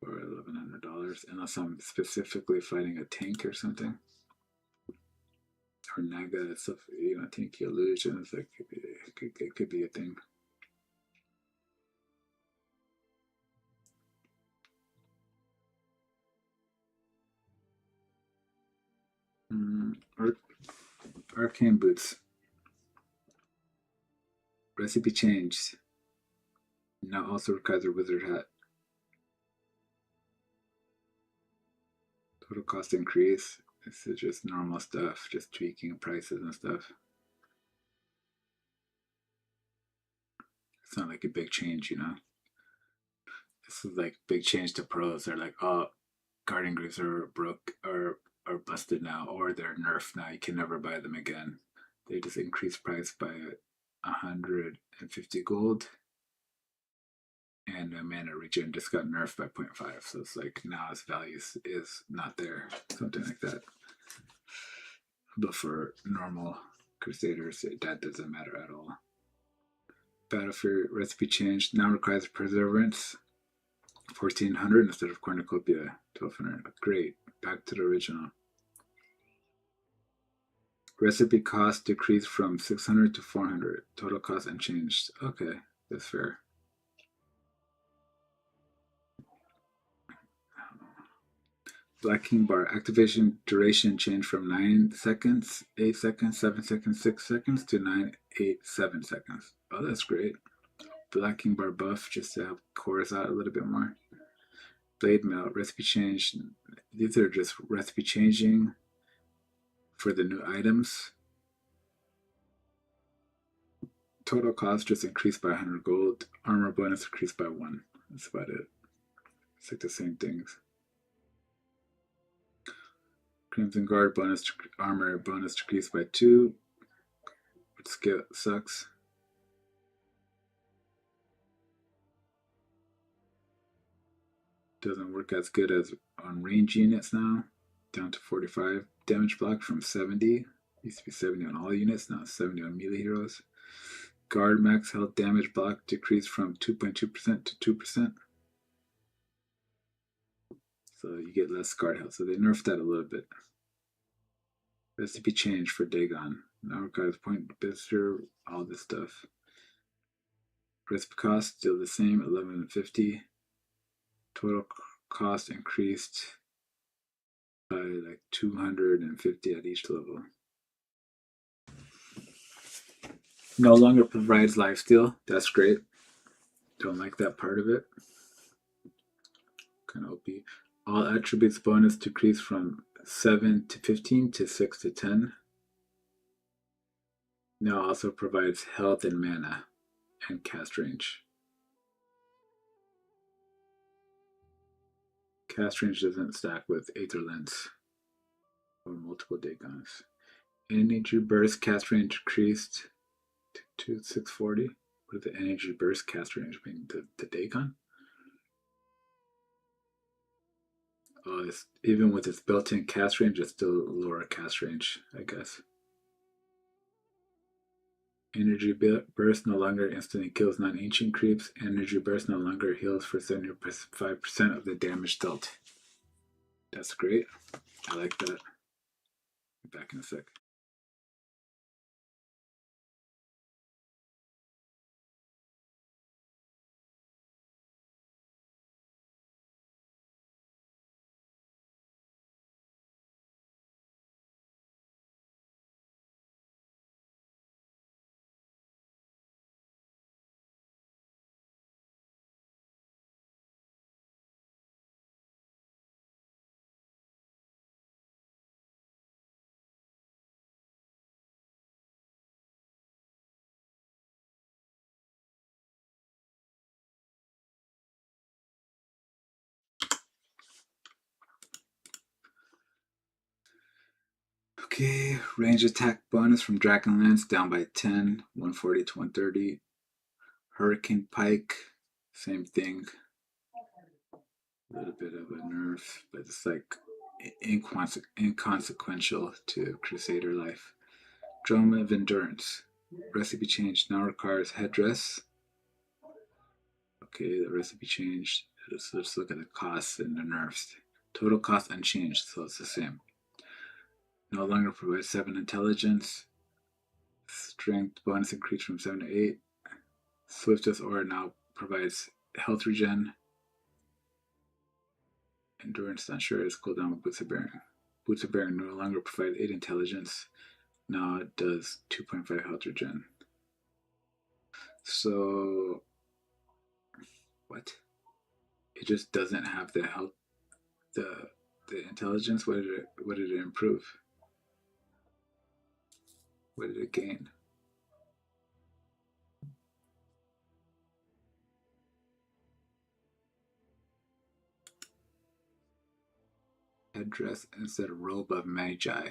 for $1,100 unless I'm specifically fighting a tank or something. Or Naga stuff, tanky illusions. That could be a thing. Arcane boots. Recipe changed. Now also requires a wizard hat. Total cost increase. This is just normal stuff, just tweaking prices and stuff. It's not like a big change, This is like big change to pros. They're like, oh, guardian greaves are broke or are busted now, or they're nerfed now. You can never buy them again. They just increased price by 150 gold, and mana regen just got nerfed by 0.5. So it's like now its value is not there, something like that. But for normal Crusaders, that doesn't matter at all. Battlefield recipe changed. Now requires Perseverance, 1,400 instead of Cornucopia, 1,200. Great. Back to the original. Recipe cost decreased from 600 to 400. Total cost unchanged. Okay, that's fair. Black King bar activation duration changed from 9 seconds, 8 seconds, 7 seconds, 6 seconds to 9, 8, 7 seconds. Oh, that's great. Black King bar buff just to help chorus out a little bit more. Blade melt recipe change. These are just recipe changing for the new items. Total cost just increased by 100 gold. Armor bonus increased by 1. That's about it. It's like the same things. Crimson Guard bonus armor bonus decreased by 2, which sucks. Doesn't work as good as on range units now. Down to 45 damage block from 70. Used to be 70 on all units, now 70 on melee heroes. Guard max health damage block decreased from 2.2% to 2%. So you get less guard health. So they nerfed that a little bit. Recipe change for Dagon. Now requires point visitor, all this stuff. Recipe cost still the same, 1150. Total cost increased by like 250 at each level. No longer provides lifesteal. That's great. Don't like that part of it. Kind of OP. All attributes bonus decreased from 7 to 15 to 6 to 10. Now also provides health and mana and cast range. Cast range doesn't stack with Aether Lens or multiple Dagons. Energy burst cast range decreased to 640. What does the energy burst cast range mean? The Dagon? Oh, even with its built-in cast range, it's still lower cast range, I guess. Energy burst no longer instantly kills non-ancient creeps. Energy burst no longer heals for 75% of the damage dealt. That's great. I like that. Be back in a sec. Okay, range attack bonus from Dragonlance down by 10, 140 to 130. Hurricane Pike, same thing. A little bit of a nerf, but it's like inconsequential to Crusader life. Drum of Endurance. Recipe change now requires headdress. Okay, the recipe changed. Let's look at the costs and the nerfs. Total cost unchanged, so it's the same. No longer provides 7 intelligence. Strength bonus increased from 7 to 8. Swiftest Aura now provides health regen. Endurance, not sure, is cooldown with Boots of Bearing. Boots of Bearing no longer provides 8 intelligence. Now it does 2.5 health regen. So, what? It just doesn't have the health, the intelligence. What did it improve? What did it gain? Headdress instead of Robe of Magi.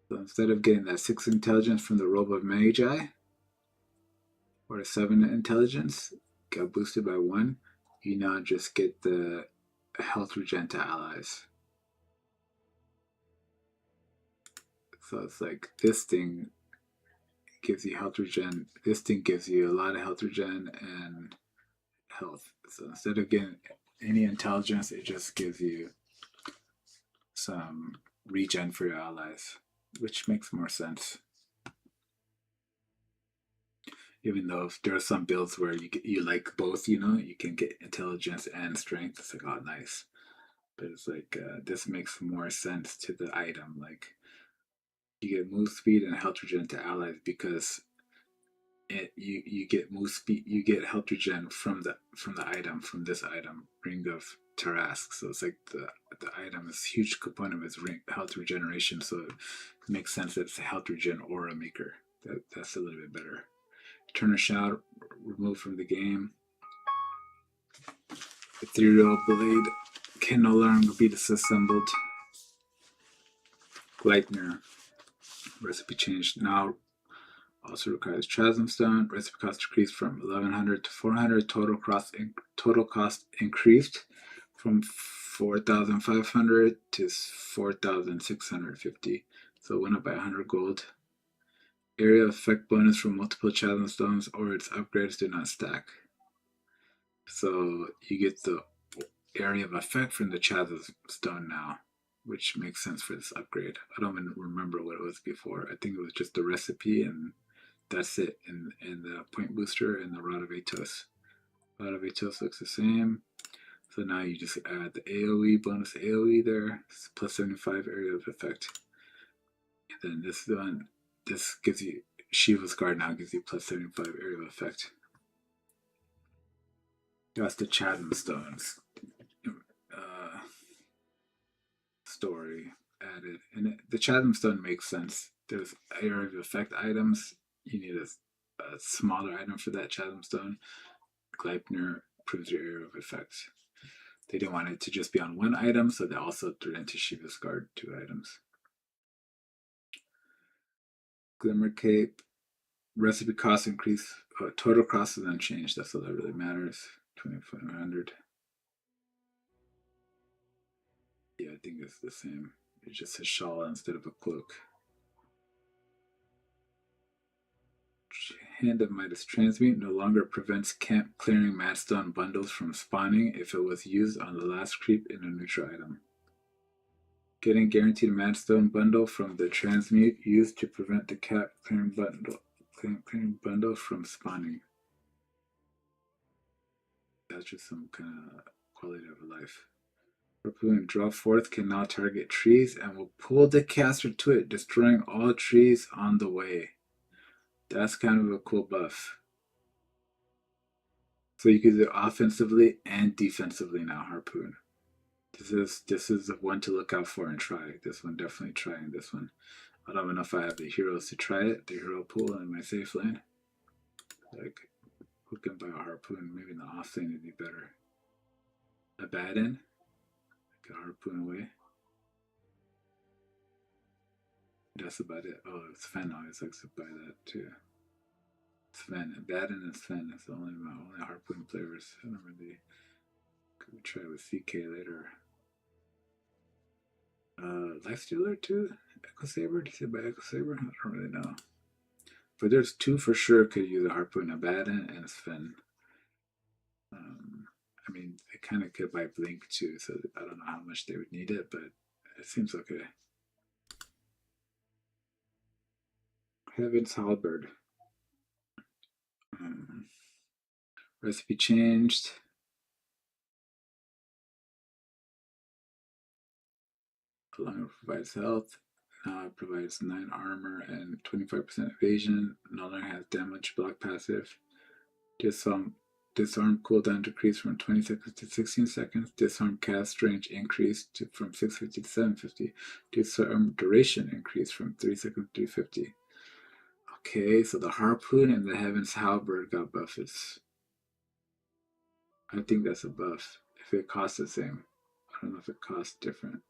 So instead of getting that 6 intelligence from the Robe of Magi, or a 7 intelligence, got boosted by 1, you now just get the health regen to allies. So it's like this thing gives you health regen, this thing gives you a lot of health regen and health. So instead of getting any intelligence, it just gives you some regen for your allies. which makes more sense. Even though if there are some builds where you like both, you know, you can get intelligence and strength. It's like, oh, nice. But it's like this makes more sense to the item. Like you get move speed and health regen to allies because you get move speed, you get health regen from the item, from this item, Ring of Tarask. So it's like the item is a huge component of its health regeneration. So it makes sense that it's a health regen aura maker. That's a little bit better. Turn a shout, removed from the game. Ethereal Blade can no longer be disassembled. Gleipnir. Recipe changed. Now also requires Chasm Stone. Recipe cost decreased from 1100 to 400. Total cost increased from 4,500 to 4,650. So it went up by 100 gold. Area effect bonus from multiple Chasm Stones or its upgrades do not stack. So you get the area of effect from the Chasm Stone now, which makes sense for this upgrade. I don't even remember what it was before. I think it was just the recipe and that's it. And the point booster and the Rod of Atos. Rod of Atos looks the same. So now you just add the AoE, bonus AoE there, plus 75 area of effect. And then this one, this gives you, Shiva's Guard now gives you plus 75 area of effect. That's the Chasm Stones story added. And the Chasm Stone makes sense. There's area of effect items. You need a smaller item for that Chasm Stone. Gleipnir proves your area of effect. They didn't want it to just be on one item, so they also threw into Shiva's Guard 2 items. Glimmer Cape. Recipe cost increase. Total cost is unchanged. That's all that really matters. 2,500. Yeah, I think it's the same. It just says shawl instead of a cloak. Hand of Midas Transmute no longer prevents camp clearing Madstone bundles from spawning if it was used on the last creep in a neutral item. Getting guaranteed Madstone bundle from the transmute used to prevent the cap clearing bundle from spawning. That's just some kind of quality of life. Harpoon draw forth can now target trees and will pull the caster to it, destroying all trees on the way. That's kind of a cool buff. So you can do it offensively and defensively now, Harpoon. This is the one to look out for and try. This one, definitely trying this one. I don't know if I have the heroes to try it, the hero pool in my safe lane. Like, who can buy a Harpoon? Maybe in the off lane would be better. Abaddon, like a Harpoon away. That's about it. Oh, Sven always likes to buy that too. Sven, Abaddon and Sven. That's the only Harpoon players. I don't really. Could we try with CK later? Lifestealer too? Echo Saber? Did you say by Echo Saber? I don't really know. But there's two for sure could use a Harpoon, Abaddon and Sven. I mean, they kind of could buy Blink too, so I don't know how much they would need it, but it seems okay. Heaven's Halberd. Recipe changed. Along with provides health. Now it provides 9 armor and 25% evasion. No longer has damage block passive. Disarm cooldown decreased from 20 seconds to 16 seconds. Disarm cast range increased from 650 to 750. Disarm duration increased from 3 seconds to 350. Okay, so the Harpoon and the Heaven's Halberd got buffs. I think that's a buff. If it costs the same. I don't know if it costs different.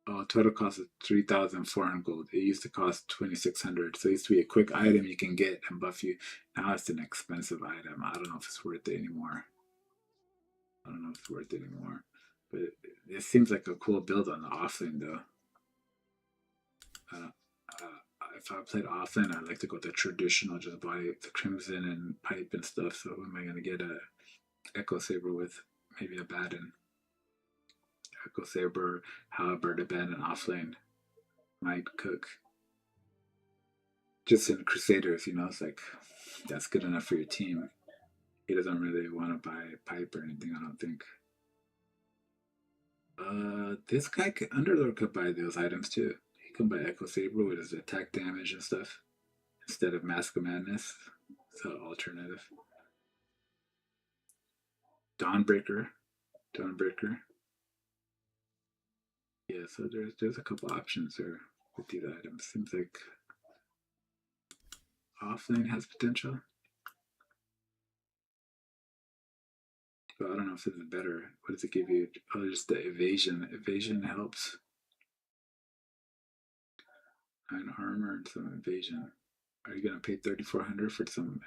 Oh, total cost is 3,400 gold. It used to cost 2,600. So it used to be a quick item you can get and buff you. Now it's an expensive item. I don't know if it's worth it anymore. But it seems like a cool build on the offlane though. If I played offlane, I'd like to go the traditional, just buy the Crimson and Pipe and stuff. So who am I going to get a Echo Saber with? Maybe Abaddon. Echo Saber, Halberd, Abandon, Offlane, might cook. Just in Crusaders, you know, it's like that's good enough for your team. He doesn't really want to buy pipe or anything, I don't think. This guy Underlord could buy those items too. He can buy Echo Saber with his attack damage and stuff instead of Mask of Madness. So alternative. Dawnbreaker. Dawnbreaker. Yeah, so there's a couple options there with these items. Seems like offlane has potential. But I don't know if it's better. What does it give you? Oh, just the evasion. Evasion helps. 9 armor and some evasion. Are you gonna pay 3,400 for some?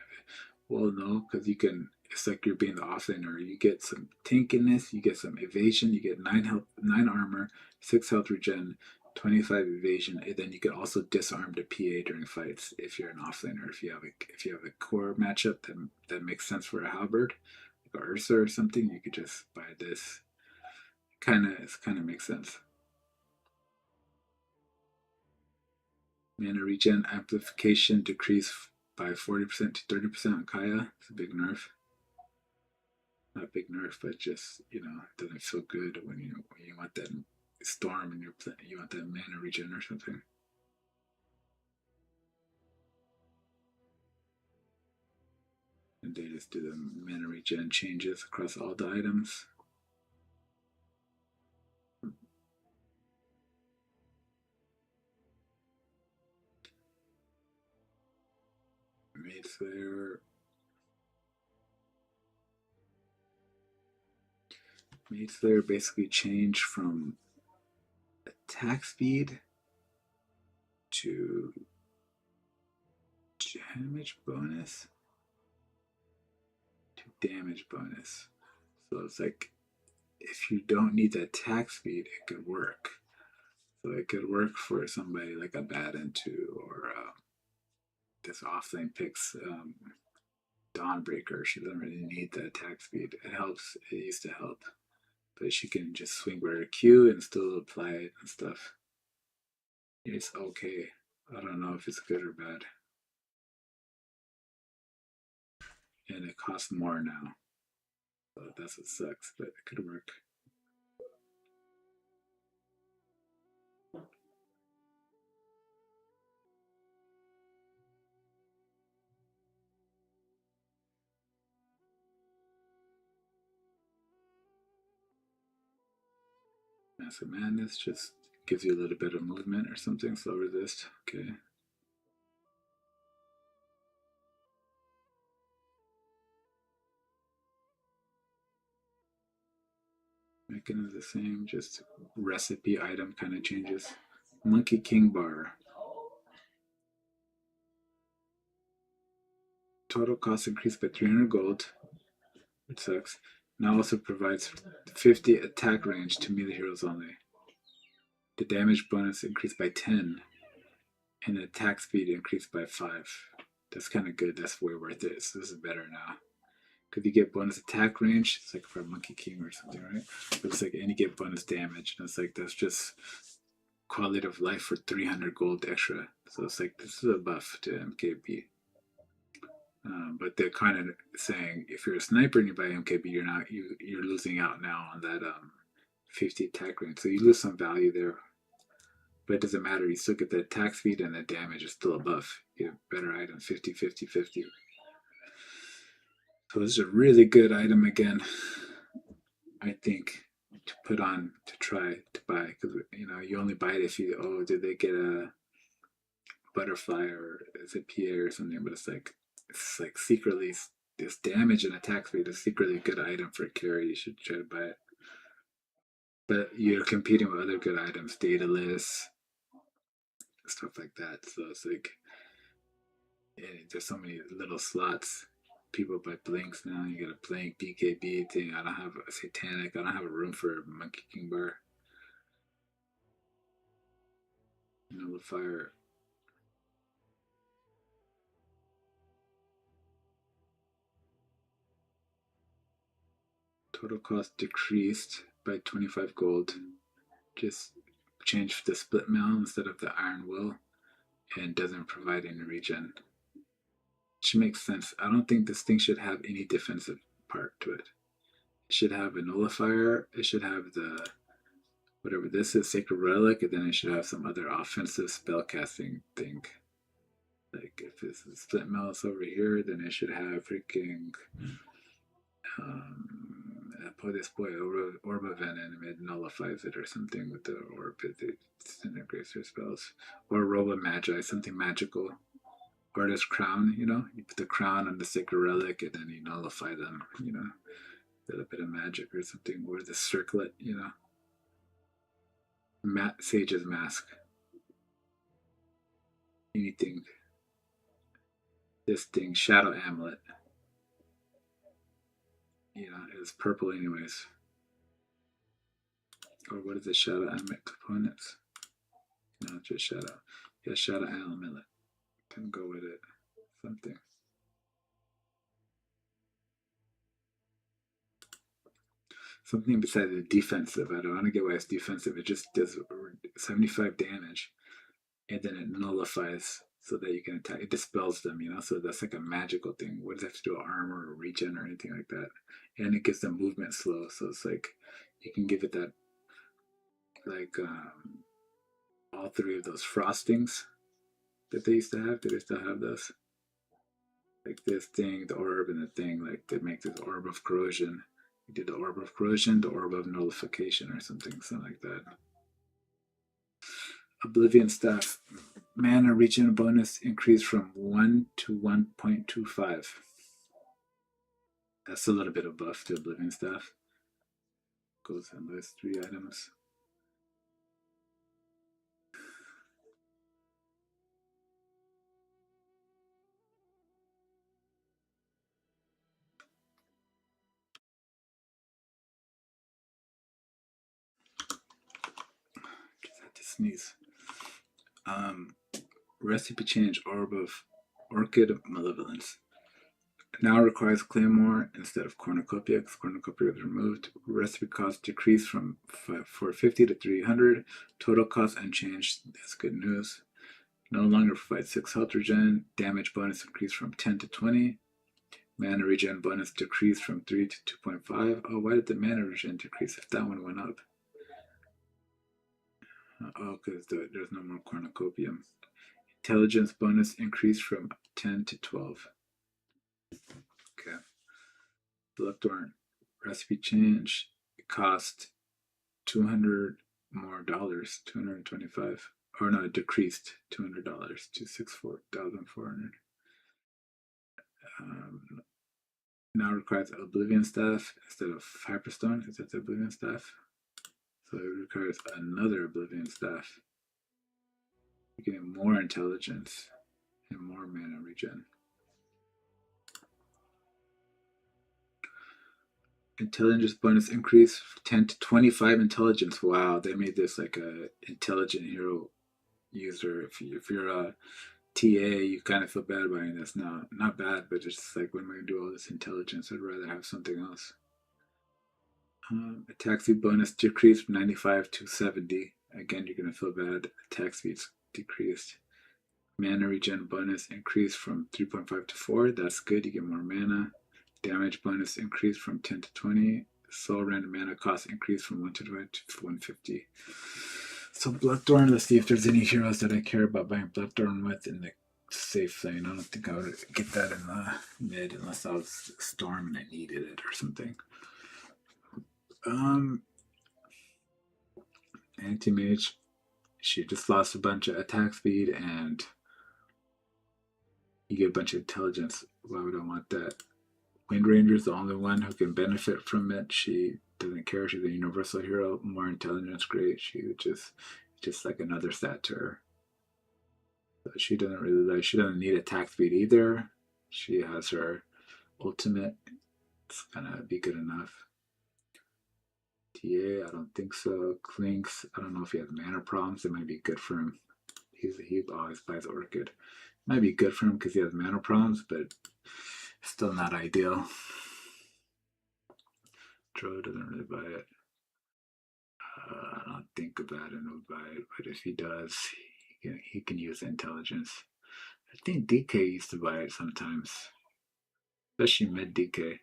Well, no, because you can. It's like you're being the offlaner. You get some tankiness, you get some evasion, you get 9 health, 9 armor, 6 health regen, 25 evasion, and then you can also disarm the PA during fights if you're an offlaner. If you have a core matchup that makes sense for a halberd, like a Ursa or something, you could just buy this. Kind of makes sense. Mana regen amplification decrease by 40% to 30% on Kaya. It's a big nerf. Not a big nerf, but just, you know, it doesn't feel good when you want that storm and you want that mana regen or something. And they just do the mana regen changes across all the items. Maid Slayer. Maid Slayer basically changed from attack speed to damage bonus to damage bonus. So it's like if you don't need the attack speed, it could work. So it could work for somebody like a Badentu or this offlane picks Dawnbreaker. She doesn't really need the attack speed. It helps. It used to help, but she can just swing with her Q and still apply it and stuff. It's okay. I don't know if it's good or bad. And it costs more now. So that's what sucks, but it could work. Massive Madness just gives you a little bit of movement or something. Slow resist. Okay. Mechanism is the same, just recipe item kind of changes. Monkey King Bar. Total cost increased by 300 gold. It sucks. Now also provides 50 attack range to melee heroes only. The damage bonus increased by 10, and the attack speed increased by 5. That's kind of good. That's way worth it. So this is better now. Because you get bonus attack range. It's like for a Monkey King or something, right? But it's like, and you get bonus damage. And it's like, that's just quality of life for 300 gold extra. So it's like, this is a buff to MKB. But they're kind of saying if you're a sniper and you buy MKB, you're losing out now on that 50 attack range. So you lose some value there. But it doesn't matter. You still get the attack speed and the damage is still a buff. You get a better item, 50, 50, 50. So this is a really good item again, I think, to put on to try to buy. Because, you know, you only buy it if you, did they get a butterfly or is it PA or something? But it's like secretly this damage and attack speed is secretly a good item for a carry. You should try to buy it. But you're competing with other good items, Daedalus, stuff like that. So it's like there's so many little slots. People buy blinks now. You got a blink BKB thing. I don't have a satanic. I don't have a room for a Monkey King Bar. Nullifier. Total cost decreased by 25 gold. Just change the split mail instead of the iron will, and doesn't provide any regen. Which makes sense. I don't think this thing should have any defensive part to it. It should have a nullifier. It should have the whatever this is, Sacred Relic, and then it should have some other offensive spellcasting thing. Like if it's a split mouse over here, then it should have freaking put this boy orb of venom, it nullifies it or something with the orb, it disintegrates their spells. Or robe of magi, something magical. Or this crown, you put the crown on the Sacred Relic and then you nullify them, a little bit of magic or something. Or the circlet, Sage's Mask. Anything. This thing, Shadow Amulet. It's purple anyways. Or what is the Shadow Amulet components? No, just Shadow. Yeah, Shadow Amulet. Can go with it. Something. Something besides the defensive. I don't want to get why it's defensive. It just does 75 damage. And then it nullifies so that you can attack. It dispels them, So that's like a magical thing. What does it have to do with armor or regen or anything like that? And it gives them movement slow. So it's like you can give it that, like all three of those frostings that they used to have. Do they still have those? Like this thing, the orb, and the thing, like they make this orb of corrosion. You did the orb of corrosion, the orb of nullification, or something like that. Oblivion Staff. Mana regen bonus increased from 1 to 1.25. That's a little bit of buff to Oblivion Staff. Goes on those 3 items. Just had to sneeze. Recipe change, Orb of Orchid Malevolence. Now requires Claymore instead of Cornucopia, because Cornucopia is removed. Recipe cost decreased from 450 to 300. Total cost unchanged. That's good news. No longer provides 6 health regen. Damage bonus increased from 10 to 20. Mana regen bonus decreased from 3 to 2.5. Oh, why did the mana regen decrease if that one went up? Oh, because there's no more Cornucopium. Intelligence bonus increased from 10 to 12. Okay. Bloodthorn recipe change. It cost $200 more, 225. Or no, it decreased $200 to 6,400. Now requires Oblivion Staff instead of Hyperstone. Is that the Oblivion Staff? So it requires another Oblivion Staff. You're getting more intelligence and more mana regen. Intelligence bonus increase 10 to 25 intelligence. Wow, they made this like a intelligent hero user. If you're a TA, you kind of feel bad buying this. No, not bad, but just like when we do all this intelligence, I'd rather have something else. Attack speed bonus decreased from 95 to 70. Again, you're gonna feel bad. Attack speed's decreased. Mana regen bonus increased from 3.5 to 4. That's good. You get more mana. Damage bonus increased from 10 to 20. Soul random mana cost increased from 125 to 150. So Bloodthorn, let's see if there's any heroes that I care about buying Bloodthorn with in the safe lane. I don't think I would get that in the mid unless I was Storm and I needed it or something. Anti-mage, she just lost a bunch of attack speed and you get a bunch of intelligence. Why would I want that? Wind Ranger is the only one who can benefit from it. She doesn't care. She's a universal hero. More intelligence, great. She would just like another stat to her. So she doesn't really like. She doesn't need attack speed either. She has her ultimate. It's gonna be good enough. TA, I don't think so. Clinks, I don't know if he has mana problems. It might be good for him. He always buys Orchid. Might be good for him because he has mana problems, but still not ideal. Dro doesn't really buy it. I don't think Abaddon would buy it, but if he does, he can use intelligence. I think DK used to buy it sometimes, especially mid DK.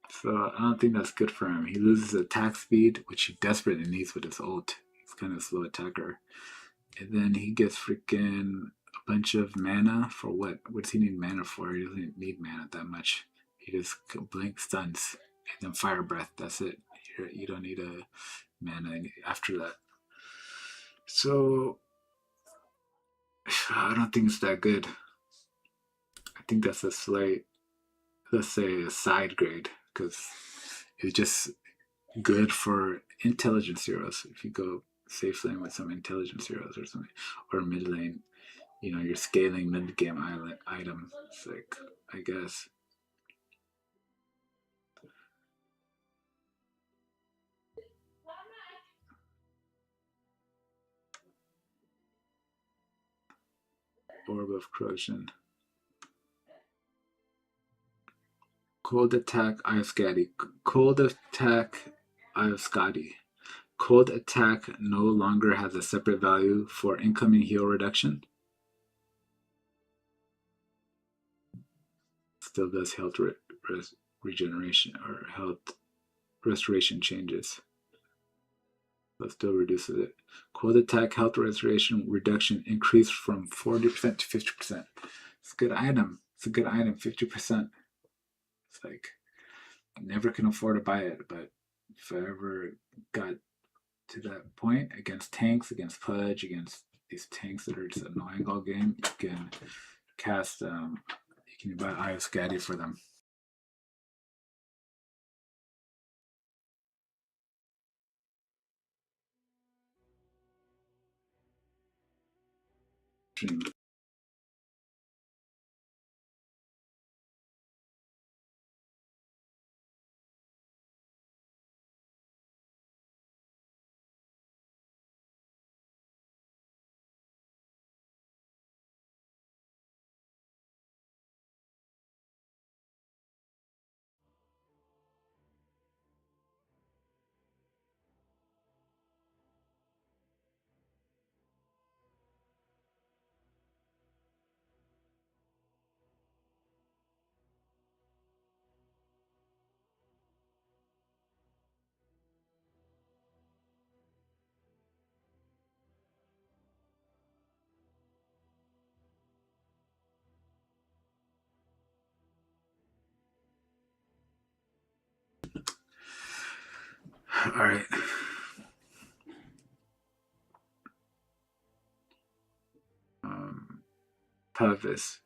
So I don't think that's good for him. He loses attack speed, which he desperately needs with his ult. He's kind of a slow attacker. And then he gets freaking a bunch of mana for what? What does he need mana for? He doesn't need mana that much. He just blink stuns and then fire breath. That's it. You don't need a mana after that. So I don't think it's that good. I think that's a slight, let's say, a side grade because it's just good for intelligence heroes. If you go safe lane with some intelligence heroes or something, or mid lane, you're scaling mid game items. It's like, I guess. Orb of Corrosion. Cold Attack, Ioscadi. Cold Attack, Ioscadi. Cold Attack no longer has a separate value for incoming heal reduction. Still does health regeneration or health restoration changes. That still reduces it. Cold Attack health restoration reduction increased from 40% to 50%. It's a good item. It's a good item, 50%. It's like, I never can afford to buy it, but if I ever got to that point against tanks, against Pudge, against these tanks that are just annoying all game, you can cast, you can buy Ioscadi for them. All right. Pavis.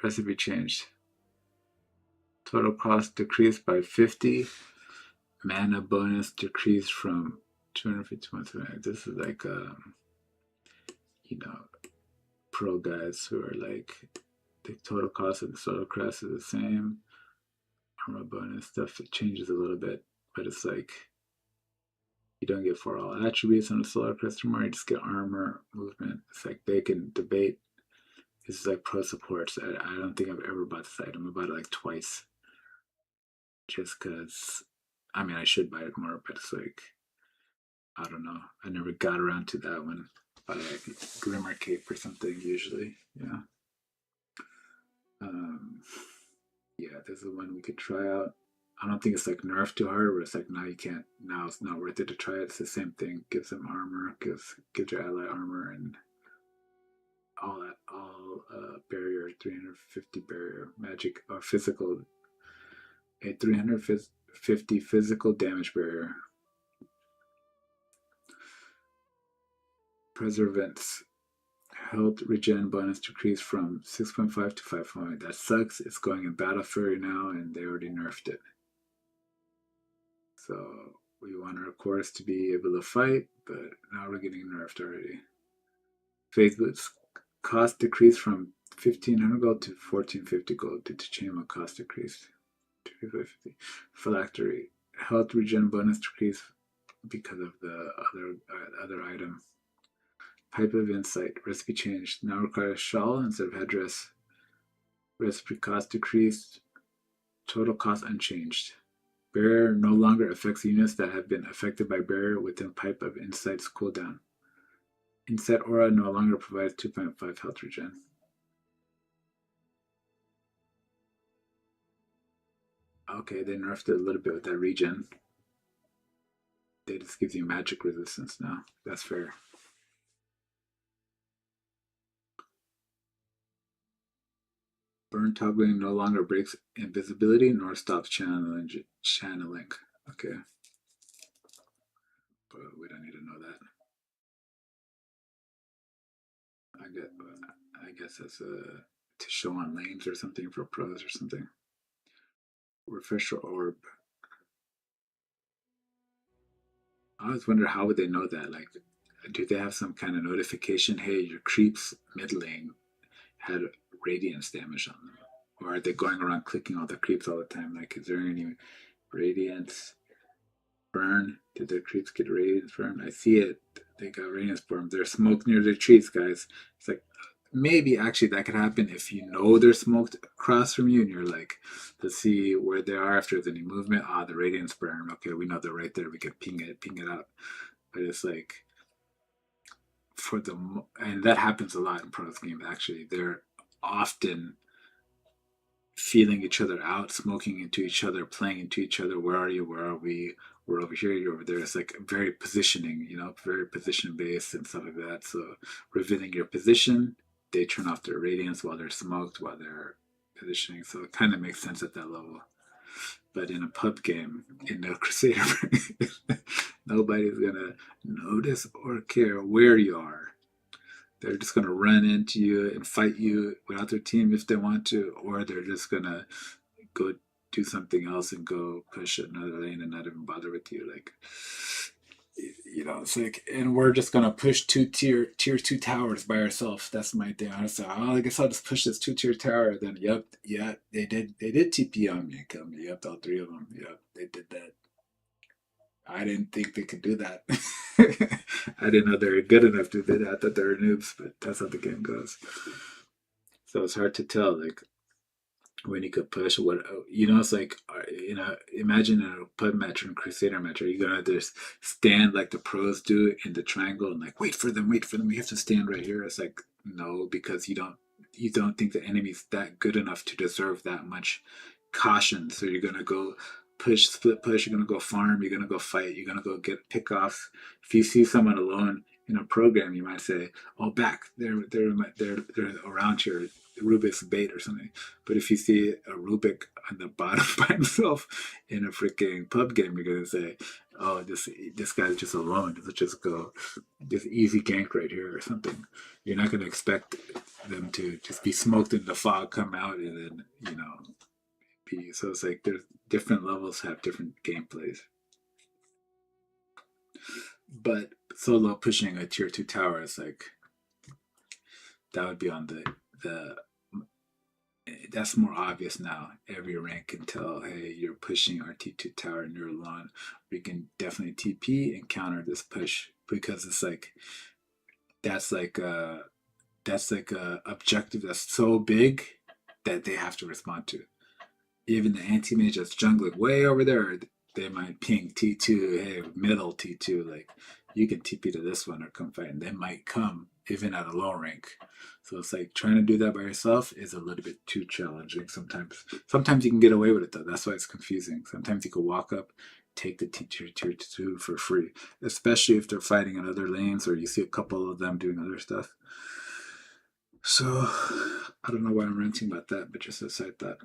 Recipe changed. Total cost decreased by 50. Mana bonus decreased from 250 to this is like, pro guys who are like, the total cost of the solar crest is the same. Armor bonus stuff, it changes a little bit, but it's like, you don't get 4 all attributes on the solar crest anymore, you just get armor, movement. It's like they can debate. This is like pro supports. I don't think I've ever bought this item. I bought it like twice. Just because, I mean, I should buy it more, but it's like, I don't know. I never got around to that one. Buy like Glimmer Cape or something usually. Yeah. Yeah, this is one we could try out. I don't think it's like nerfed too hard, but it's like now you can't. Now it's not worth it to try it. It's the same thing. Gives them armor, gives your ally armor and all that. All barrier, 350 barrier, magic or physical. A 350 physical damage barrier. Preservance. Health regen bonus decreased from 6.5 to 5.5. That sucks. It's going in Battle Fury now, and they already nerfed it. So we want our course to be able to fight, but now we're getting nerfed already. Phase boots cost decreased from 1,500 gold to 1,450 gold due to chain cost decreased. 250. Phylactery health regen bonus decreased because of the other item. Pipe of Insight. Recipe changed. Now requires shawl instead of headdress. Recipe cost decreased. Total cost unchanged. Barrier no longer affects units that have been affected by barrier within pipe of Insight's cooldown. Insight Aura no longer provides 2.5 health regen. Okay, they nerfed it a little bit with that regen. They just gives you magic resistance now. That's fair. Burn toggling no longer breaks invisibility nor stops channeling. Okay. But we don't need to know that. I guess that's to show on lanes or something for pros or something. Refresher orb. I always wonder how would they know that? Like, do they have some kind of notification? Hey, your creeps mid lane had radiance damage on them, or are they going around clicking all the creeps all the time? Like, is there any radiance burn? Did the creeps get radiance burn? I see it. They got radiance burn. There's smoke near the trees, guys. It's like maybe actually that could happen if you know they're smoked across from you and you're like to see where they are if there's any movement. The radiance burn. Okay, we know they're right there. We can ping it out. But it's like for the and that happens a lot in pros games. Actually, they're often feeling each other out, smoking into each other, playing into each other. Where are you? Where are we? We're over here, you're over there. It's like very positioning, very position based and stuff like that. So revealing your position, they turn off their radiance while they're smoked, while they're positioning. So it kind of makes sense at that level. But in a pub game, in a Crusader, nobody's gonna notice or care where you are. They're just gonna run into you and fight you without their team if they want to, or they're just gonna go do something else and go push another lane and not even bother with you. Like, it's like, and we're just gonna push tier 2 towers by ourselves. That's my thing. I was like, I guess I'll just push this 2 tier tower. Then, yep, yeah, they did TP on me and kill me. Yep, all three of them. Yep, they did that. I didn't think they could do that. I didn't know they were good enough to do that. I thought they were noobs, but that's how the game goes. So it's hard to tell. Like, when you could push it's like imagine a pub match or a crusader match. Are you gonna just stand like the pros do in the triangle and like wait for them, we have to stand right here? It's like, no, because you don't think the enemy's that good enough to deserve that much caution. So you're gonna go push, split push, you're gonna go farm, you're gonna go fight, you're gonna go get pickoffs. If you see someone alone in a program, you might say, oh, back, they're around here, Rubik's bait or something. But if you see a Rubik on the bottom by himself in a freaking pub game, you're gonna say, "Oh, this guy's just alone. Let's just go this easy gank right here or something." You're not gonna expect them to just be smoked in the fog, come out, and then be. So it's like there's different levels have different gameplays. But solo pushing a tier 2 tower is like that would be on the that's more obvious now. Every rank can tell, hey, you're pushing our T2 tower and you're alone. We can definitely TP and counter this push because it's like that's like a objective that's so big that they have to respond to. Even the anti-mage that's jungling way over there, they might ping T2, hey, middle T2, like you can TP to this one or come fight, and they might come even at a low rank. So it's like trying to do that by yourself is a little bit too challenging sometimes. Sometimes you can get away with it though. That's why it's confusing. Sometimes you can walk up, take the tier 2 for free, especially if they're fighting in other lanes or you see a couple of them doing other stuff. So I don't know why I'm ranting about that, but just aside that.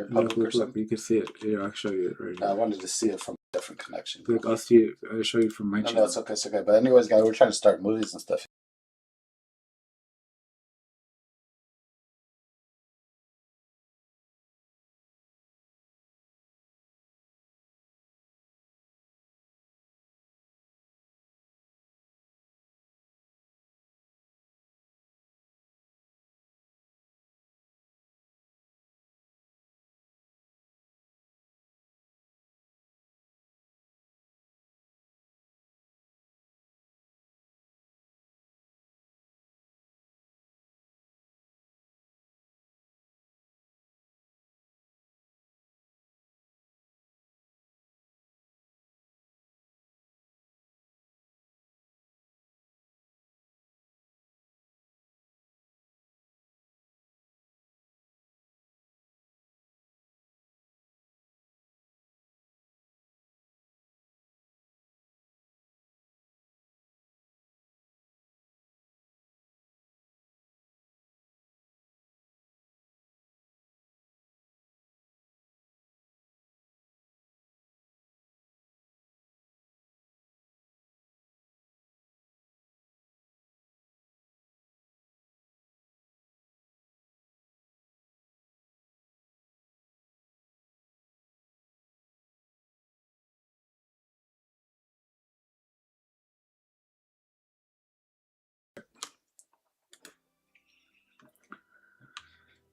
Look, look, look. You can see it. Here, I'll show you it right I here. wanted to see it from a different connection. Look, I'll see it. I'll show you from my No, channel. it's okay, it's okay. But anyways, guys, we're trying to start movies and stuff.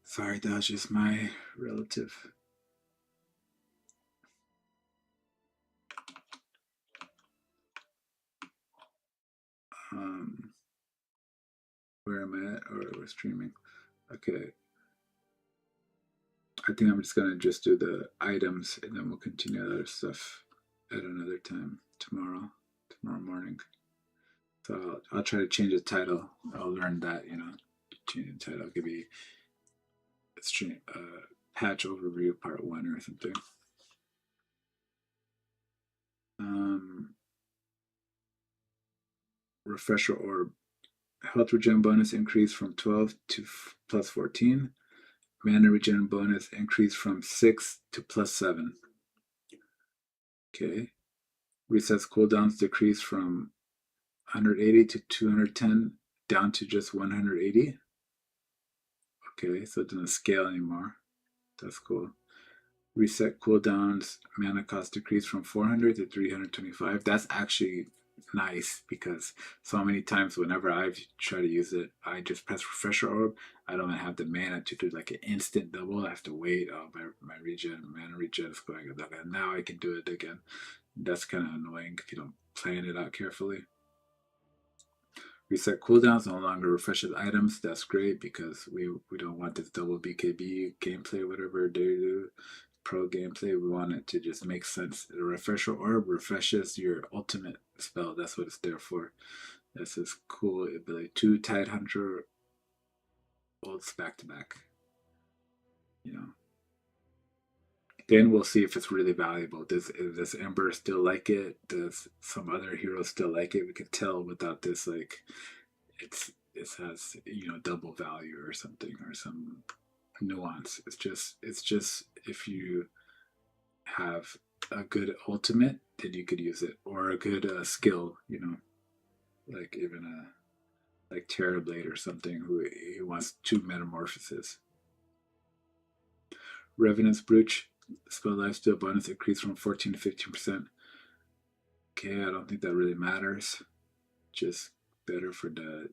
Sorry, that was just my relative. Where am I at? Or we're streaming. Okay. I think I'm just gonna just do the items and then we'll continue other stuff at another time tomorrow morning. So I'll try to change the title. I'll learn that, change the title. I'll give you stream patch overview part 1 or something. Refresher orb. Health regen bonus increase from 12 to plus 14. Mana regen bonus increase from 6 to plus 7. Okay. Resets cooldowns decrease from 180 to 210 down to just 180. Okay, so it doesn't scale anymore. That's cool. Reset cooldowns, mana cost decrease from 400 to 325. That's actually nice because so many times whenever I've tried to use it, I just press refresher orb. I don't have the mana to do like an instant double. I have to wait. Oh, my mana regen is going up. And now I can do it again. That's kind of annoying if you don't plan it out carefully. Reset cooldowns no longer refreshes items. That's great because we don't want this double BKB gameplay, whatever they do. Pro gameplay, we want it to just make sense. The refresher orb refreshes your ultimate spell. That's what it's there for. That's this cool ability. 2 Tidehunter ults back to back. Then we'll see if it's really valuable. Does Ember still like it? Does some other hero still like it? We could tell without this, like it has double value or something or some nuance. It's just if you have a good ultimate, then you could use it, or a good skill, like even like Terrorblade or something who wants 2 metamorphoses. Revenant's Brooch, spell lifesteal bonus increase from 14 to 15%. Okay, I don't think that really matters. Just better for the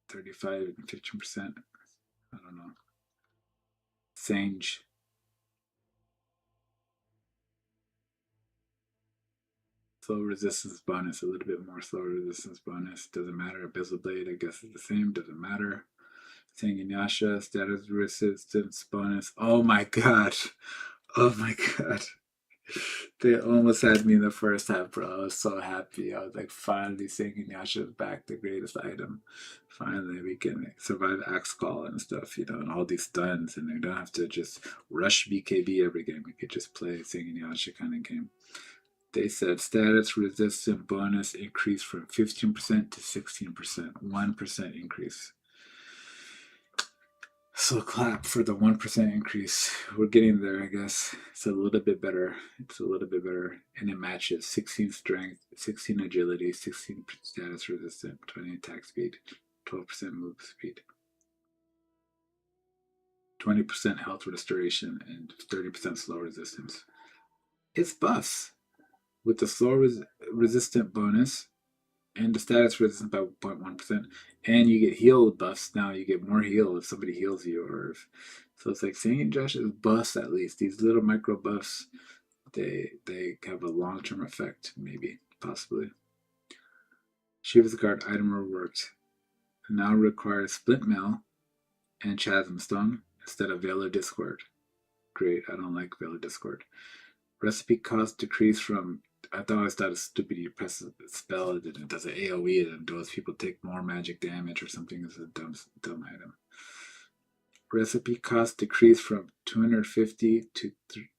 35 and 15%. I don't know. Sange. Slow resistance bonus, a little bit more slow resistance bonus. Doesn't matter. Abyssal Blade, I guess, is the same. Doesn't matter. Sanguinasha, status resistance bonus. Oh my god. Oh my god. They almost had me in the first half, bro. I was so happy. I was like, finally, Sanguinasha is back, the greatest item. Finally, we can survive Axe Call and stuff, and all these stuns, and we don't have to just rush BKB every game. We could just play Sanguinasha kind of game. They said status resistant bonus increase from 15% to 16%, 1% increase. So clap for the 1% increase. We're getting there, I guess. It's a little bit better. It's a little bit better. And it matches 16 strength, 16 agility, 16 status resistant, 20 attack speed, 12% move speed, 20% health restoration, and 30% slow resistance. It's buffs with the slow resistant bonus and the status resistant by 0.1%. And you get heal buffs now. You get more heal if somebody heals you, or if so. It's like Singing Josh is buffs at least. These little micro buffs, they have a long term effect, maybe, possibly. Shiva's Guard item reworked. Now requires Splint Mail and Chasm Stone instead of Veil of Discord. Great, I don't like Veil of Discord. Recipe cost decreased from. I always thought it's stupid. You press a spell and it does an AoE and those people take more magic damage or something. It's a dumb item. Recipe cost decreased from 250 to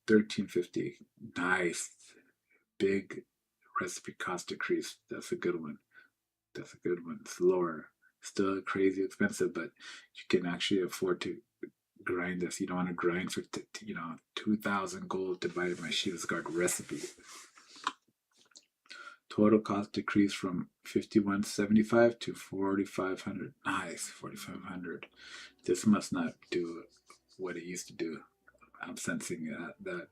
1350. Nice. Big recipe cost decrease. That's a good one. That's a good one. It's lower. Still crazy expensive, but you can actually afford to grind this. You don't want to grind for 2,000 gold to buy my Shiva's Guard recipe. Total cost decreased from 5,175 to 4,500. Nice, 4,500. This must not do what it used to do. I'm sensing that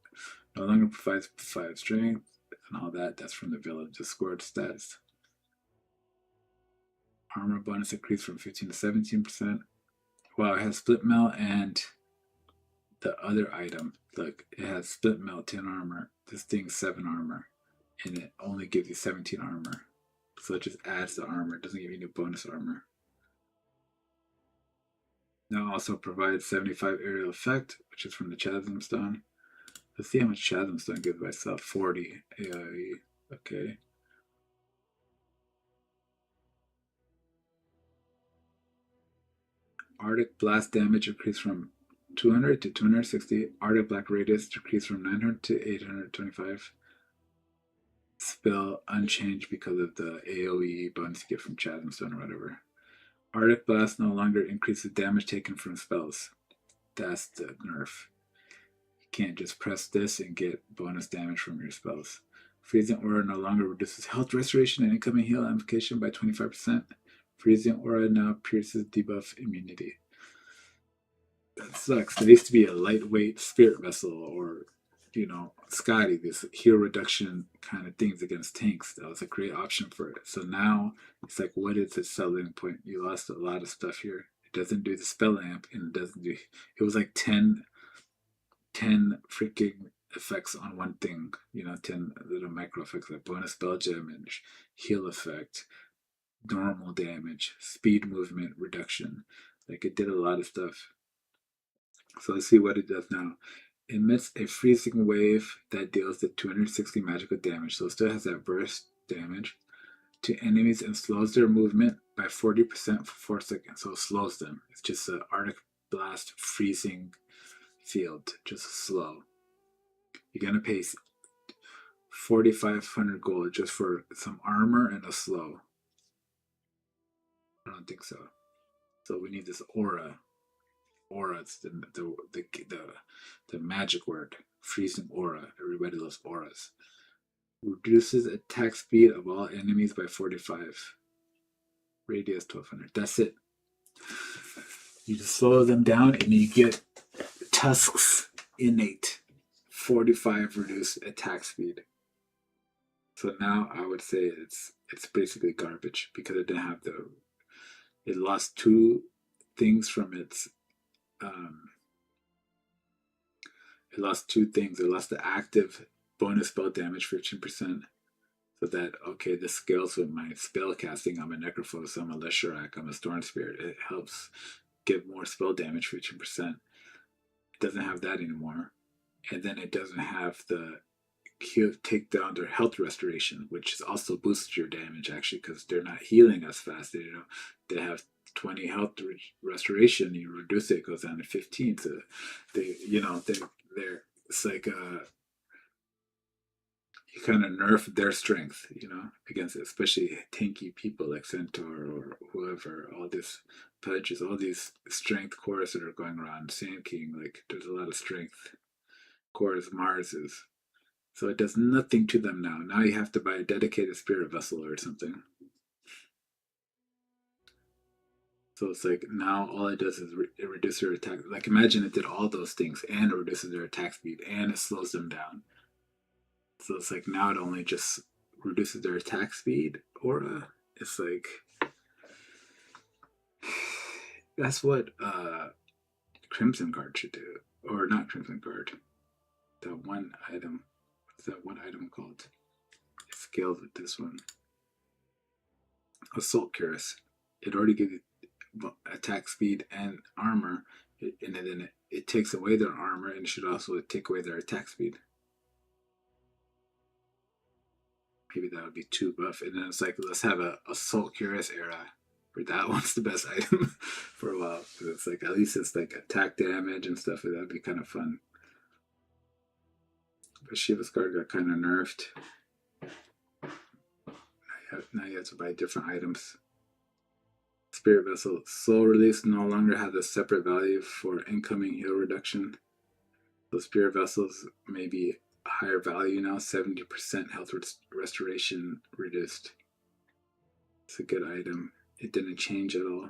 no longer provides 5 strength and all that. That's from the Village Discord stats. Armor bonus increased from 15 to 17%. Wow, it has split mail and the other item. Look, it has split mail 10 armor. This thing's 7 armor. And it only gives you 17 armor. So it just adds the armor. It doesn't give you any bonus armor. Now also provides 75 aerial effect, which is from the Chasm Stone. Let's see how much Chasm Stone gives myself. 40 AoE. Okay. Arctic Blast damage increased from 200 to 260. Arctic Black Radius decreased from 900 to 825. Spell unchanged because of the AoE bonus you get from Chasm Stone or whatever. Arctic Blast no longer increases damage taken from spells. That's the nerf. You can't just press this and get bonus damage from your spells. Freezing Aura no longer reduces health restoration and incoming heal amplification by 25%. Freezing Aura now pierces debuff immunity. That sucks. There used to be a lightweight spirit vessel or, Scotty, this heal reduction kind of things against tanks. That was a great option for it. So now it's like, what is its selling point? You lost a lot of stuff here. It doesn't do the spell amp and it doesn't do. It was like 10 freaking effects on one thing, 10 little micro effects like bonus spell damage, heal effect, normal damage, speed movement reduction. Like it did a lot of stuff. So let's see what it does now. It emits a freezing wave that deals the 260 magical damage. So it still has that burst damage to enemies and slows their movement by 40% for 4 seconds. So it slows them. It's just an Arctic Blast freezing field, just slow. You're gonna pay 4,500 gold just for some armor and a slow. I don't think so. So we need this aura. Aura, it's the magic word. Freezing aura. Everybody loves auras. Reduces attack speed of all enemies by 45. Radius 1200. That's it. You just slow them down and you get Tusk's innate 45 reduced attack speed. So now I would say it's basically garbage because it didn't have it lost 2 things from its it lost 2 things. It lost the active bonus spell damage 15%. So that, okay, this scales with my spell casting. I'm a Necrophos, I'm a Lesharak, I'm a Storm Spirit. It helps give more spell damage 15%. It doesn't have that anymore. And then it doesn't have the take down their health restoration, which also boosts your damage actually because they're not healing as fast. They have 20 health restoration. You reduce it goes down to 15. So they're it's like you you kind of nerf their strength, against especially tanky people like Centaur or whoever. All this pledges, all these strength cores that are going around. Sand King, like there's a lot of strength cores. Mars is. So it does nothing to them now. Now you have to buy a dedicated spirit vessel or something. So it's like now all it does is it reduces their attack. Like imagine it did all those things and it reduces their attack speed and it slows them down. So it's like now it only just reduces their attack speed. Aura. It's like that's what Crimson Guard should do, or not Crimson Guard. That one item. What's that one item called? It scales with this one. Assault Cuirass. It already gives you attack speed and armor, and then it takes away their armor and should also take away their attack speed. Maybe that would be too buff. And then it's like, let's have a Assault Cuirass era where that one's the best item for a while. Because it's like, at least it's like attack damage and stuff. That'd be kind of fun. But Shiva's card got kind of nerfed. Now you have to buy different items. Spirit Vessel. Soul Release no longer has a separate value for incoming heal reduction. So Spirit Vessels may be higher value now, 70% health restoration reduced. It's a good item. It didn't change at all.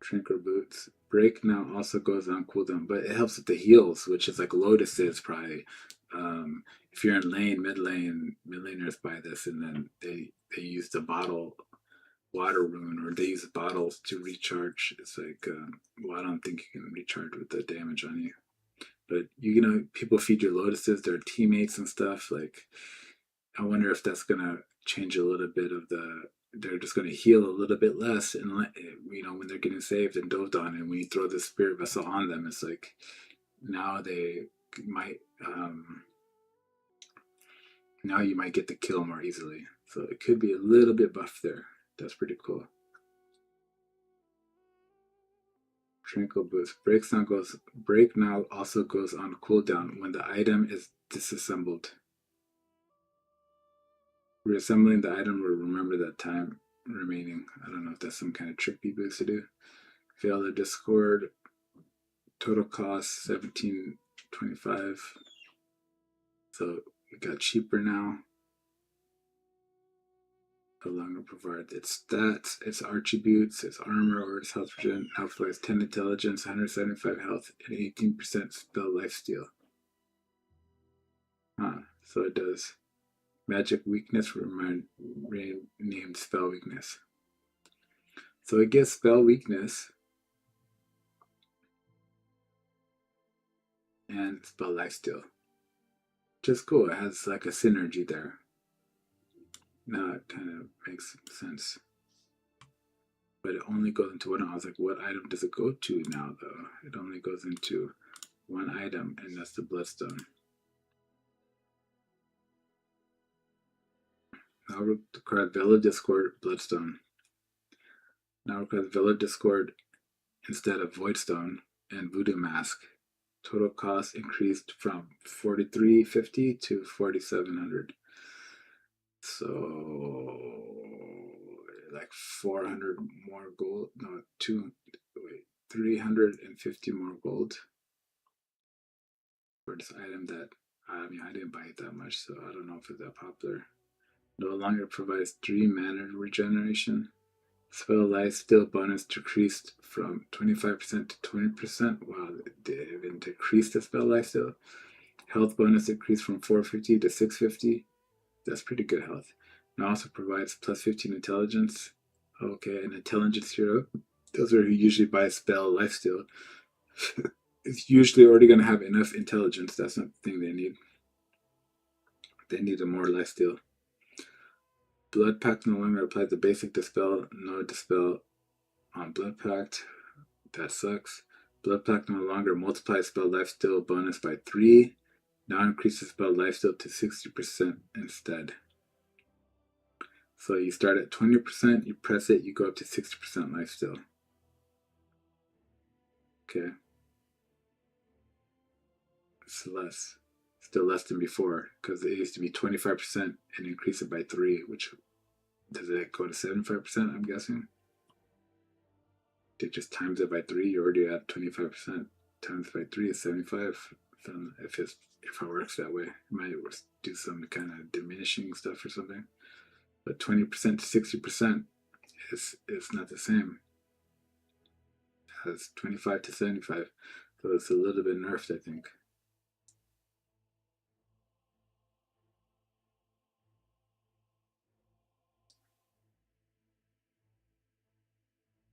Trinker Boots. Break now also goes on cooldown, but it helps with the heals, which is like Lotus is probably. If you're in lane, mid laners buy this, and then they use the bottle water rune, or they use bottles to recharge. It's like, well, I don't think you can recharge with the damage on you. But people feed your lotuses, their teammates and stuff. Like, I wonder if that's gonna change a little bit of the. They're just gonna heal a little bit less, and when they're getting saved and doved on, and when you throw the spirit vessel on them, it's like now they might. Now you might get the kill more easily. So it could be a little bit buff there. That's pretty cool. Tranquil Boost. Break now also goes on cooldown when the item is disassembled. Reassembling the item will remember that time remaining. I don't know if that's some kind of tricky boost to do. Fail the Discord. Total cost 17.25. So it got cheaper now. No longer provide its stats, its attributes, its armor, or its health regen. Now provides 10 intelligence, 175 health, and 18% spell lifesteal. So it does. Magic weakness renamed spell weakness. So it gets spell weakness and spell lifesteal. Just cool. It has like a synergy there. Now it kind of makes sense. But it only goes into one. I was like, what item does it go to now, though? It only goes into one item, and that's the Bloodstone. Now requires Villa Discord Bloodstone. Now requires Villa Discord instead of Voidstone and Voodoo Mask. Total cost increased from 4350 to 4700. So like 400 more gold. No, 350 more gold for this item that I didn't buy it that much, so I don't know if it's that popular. No longer provides 3 mana regeneration. Spell lifesteal bonus decreased from 25% to 20%. Wow, they even decreased the spell lifesteal. Health bonus decreased from 450 to 650. That's pretty good health. It also provides plus 15 intelligence. Okay, an intelligence hero. Those are who usually buy spell lifesteal. It's usually already going to have enough intelligence. That's not the thing they need. They need a more lifesteal. Blood Pact no longer applies the basic dispel, no dispel on Blood Pact. That sucks. Blood Pact no longer multiplies spell lifesteal bonus by 3. Now increases spell lifesteal to 60% instead. So you start at 20%, you press it, you go up to 60% lifesteal. Okay. It's less, still less than before because it used to be 25% and increase it by 3, which does it go to 75%? I'm guessing. They just times it by 3. You're already at 25%. Times by 3 is 75. If it works that way, it might do some kind of diminishing stuff or something. But 20% to 60% is not the same as 25 to 75. So it's a little bit nerfed, I think.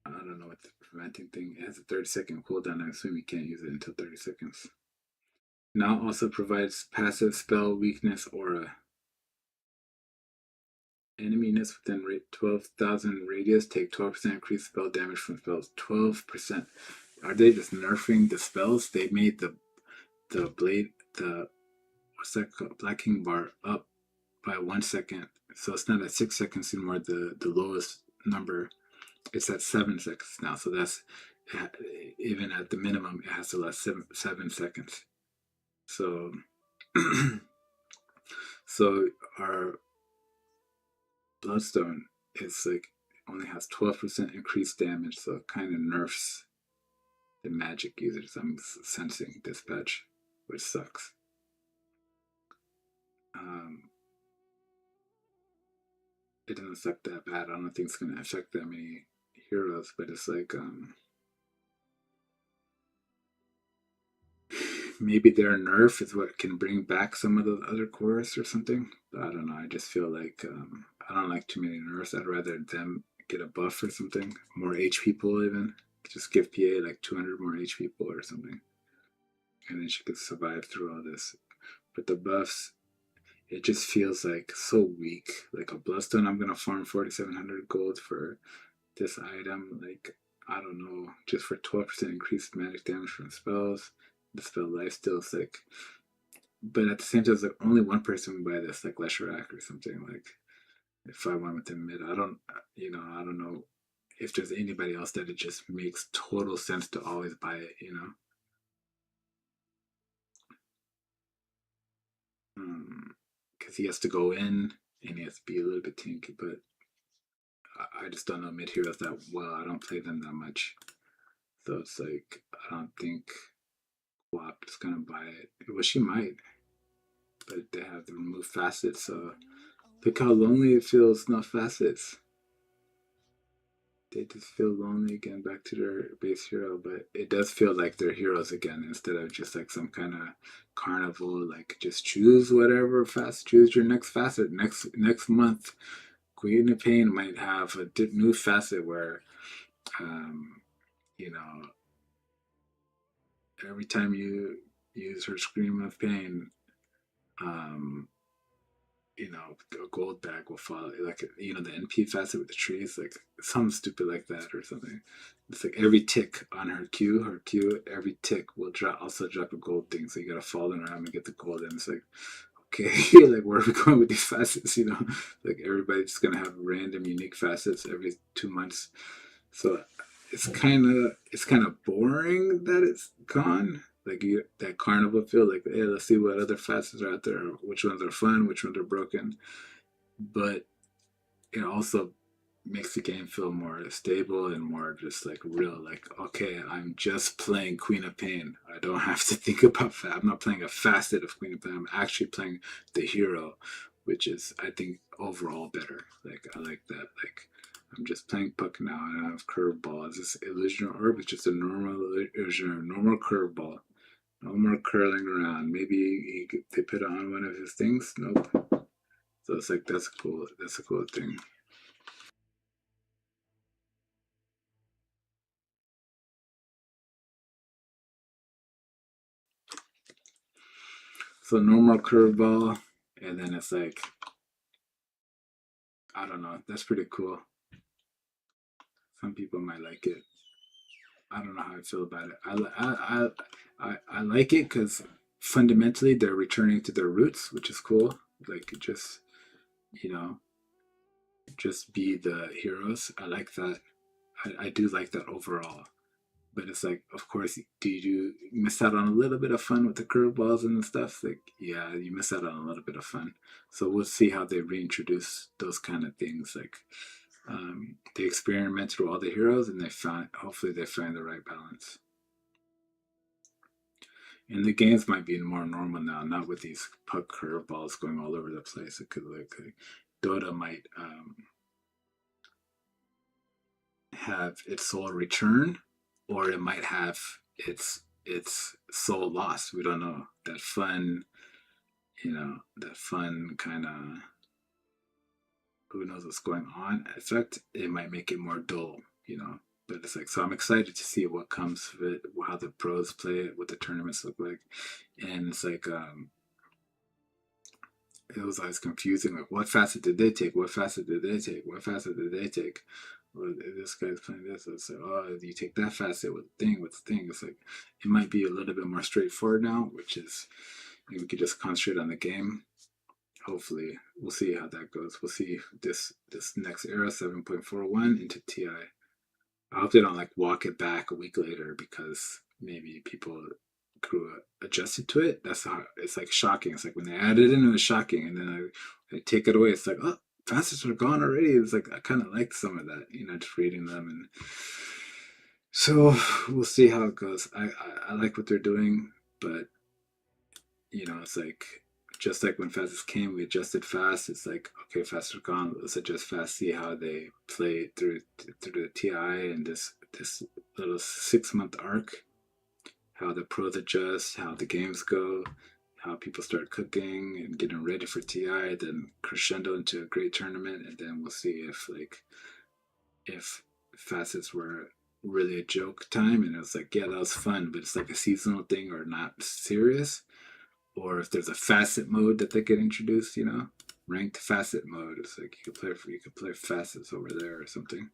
I don't know what the preventing thing has a 30-second cooldown. I assume you can't use it until 30 seconds. Now also provides passive spell weakness aura. Enemy units within 12,000 radius take 12% increased spell damage from spells. 12%. Are they just nerfing the spells? They made the blade, the what's that called, Black King bar up by 1 second. So it's not at 6 seconds anymore. The lowest number, it's at 7 seconds now. So that's even at the minimum, it has to last 7 seconds. So so our Bloodstone is like only has 12% increased damage, so it kind of nerfs the magic users. I'm sensing dispatch, which sucks. Um, it doesn't suck that bad. I don't think it's gonna affect that many heroes, but it's like maybe their nerf is what can bring back some of the other chorus or something. But I don't know. I just feel like I don't like too many nerfs. I'd rather them get a buff or something, more HP pool even. Just give PA like 200 more HP pool or something, and then she could survive through all this. But the buffs, it just feels like so weak. Like a Bloodstone, I'm gonna farm 4,700 gold for this item. Like I don't know, just for 12% increased magic damage from spells. The spell lifesteal is like, but at the same time, it's like only one person would buy this, like Lesharak or something. Like if I went with the mid, I don't, I don't know if there's anybody else that it just makes total sense to always buy it. Because he has to go in and he has to be a little bit tanky, but I just don't know mid heroes that well. I don't play them that much. So it's like, I don't think Wap is going to buy it. Well, she might, but they have to remove facets. So look how lonely it feels, no facets. They just feel lonely again, back to their base hero, but it does feel like they're heroes again instead of just like some kind of carnival. Like just choose whatever fast, choose your next facet. Next month, Queen of Pain might have a new facet where, um, you know, every time you use her Scream of Pain, um, a gold bag will fall. Like, the NP facet with the trees, like something stupid like that or something. It's like every tick on her Q, every tick will also drop a gold thing. So you gotta fall in around and get the gold. And it's like, okay, like where are we going with these facets? Like everybody's just gonna have random unique facets every 2 months. So it's kind of boring that it's gone. Like that carnival feel, like, hey, let's see what other facets are out there, which ones are fun, which ones are broken. But it also makes the game feel more stable and more just like real. Like, okay, I'm just playing Queen of Pain. I don't have to think about that. I'm not playing a facet of Queen of Pain. I'm actually playing the hero, which is, I think, overall better. Like, I like that. Like, I'm just playing Puck now and I have curveball. Is this illusion orb? It's just a normal illusion, normal curveball. No more curling around. Maybe they put on one of his things. Nope. So it's like that's cool. That's a cool thing. So normal curveball, and then it's like, I don't know. That's pretty cool. Some people might like it. I don't know how I feel about it. I like it because fundamentally they're returning to their roots, which is cool. Like you know just be the heroes. I like that. I do like that overall. but it's like, of course, do you miss out on a little bit of fun with the curveballs and stuff? Like, yeah, you miss out on a little bit of fun. So we'll see how they reintroduce those kind of things. Like, they experiment through all the heroes, and they find, hopefully, they find the right balance. And the games might be more normal now, not with these puck curveballs going all over the place. It could look like Dota might have its soul return, or it might have its soul lost. We don't know. That fun, that fun kind of who knows what's going on effect. It might make it more dull, you know. But it's like, so I'm excited to see what comes of it, how the pros play it, what the tournaments look like, and it's like it was always confusing. Like, what facet did they take? What facet did they take? What facet did they take? Well, this guy's playing this. It's like, oh, you take that facet with the thing, with the thing. It's like, it might be a little bit more straightforward now, which is, we could just concentrate on the game. Hopefully, we'll see how that goes. We'll see this next era 7.41 into TI. I hope they don't like walk it back a week later because maybe people grew adjusted to it. That's how it's like shocking. It's like when they added it in, it was shocking, and then I take it away. It's like, oh, facets are gone already. It's like I kind of liked some of that, just reading them, and so we'll see how it goes. I like what they're doing, but it's like just like when facets came, we adjusted fast. It's like, okay, fast are gone. Let's adjust fast. See how they play through the TI and this little 6 month arc. How the pros adjust, how the games go, how people start cooking and getting ready for TI, then crescendo into a great tournament, and then we'll see if facets were really a joke time and it was like, yeah, that was fun, but it's like a seasonal thing or not serious, or if there's a facet mode that they could introduce, ranked facet mode. It's like you could play facets over there or something.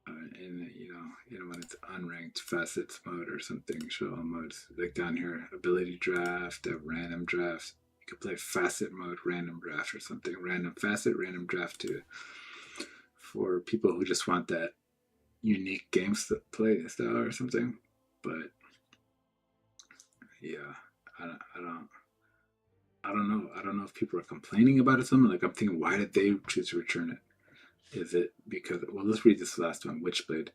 And when it's unranked facets mode or something, show modes like down here, ability draft, random draft. You could play facet mode, random draft or something, random facet, random draft too, for people who just want that unique game play style or something. But yeah, I don't know. I don't know if people are complaining about it. Something like, I'm thinking, why did they choose to return it? Is it because, well, let's read this last one, Witchblade.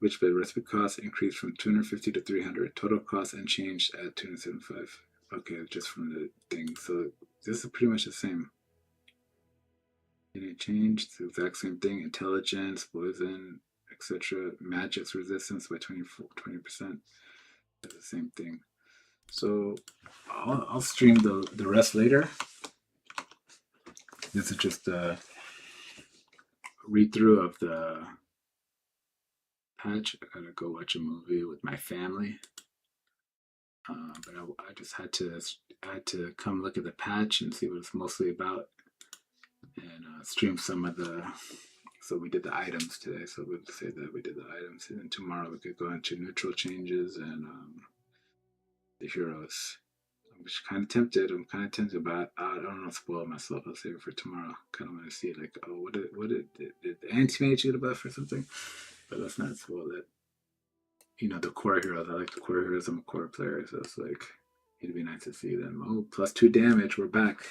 Witchblade recipe cost increased from 250 to 300. Total cost unchanged at 275. Okay, just from the thing. So this is pretty much the same. Any change? It's the exact same thing. Intelligence, poison, etc. Magic's resistance by 20%. That's the same thing. So I'll stream the rest later. This is just a read through of the patch. I gotta go watch a movie with my family, but I just had to come look at the patch and see what it's mostly about, and stream some of the. So we did the items today. So we'll say that we did the items, and then tomorrow we could go into neutral changes and the heroes. I'm just kind of tempted. I'm kind of tempted, but I don't want to spoil myself. I'll save it for tomorrow. Kind of want to see like, oh, did the anti-mage get a buff or something? But let's not spoil it. The core heroes. I like the core heroes. I'm a core player, so it's like it'd be nice to see them. Oh, +2 damage. We're back.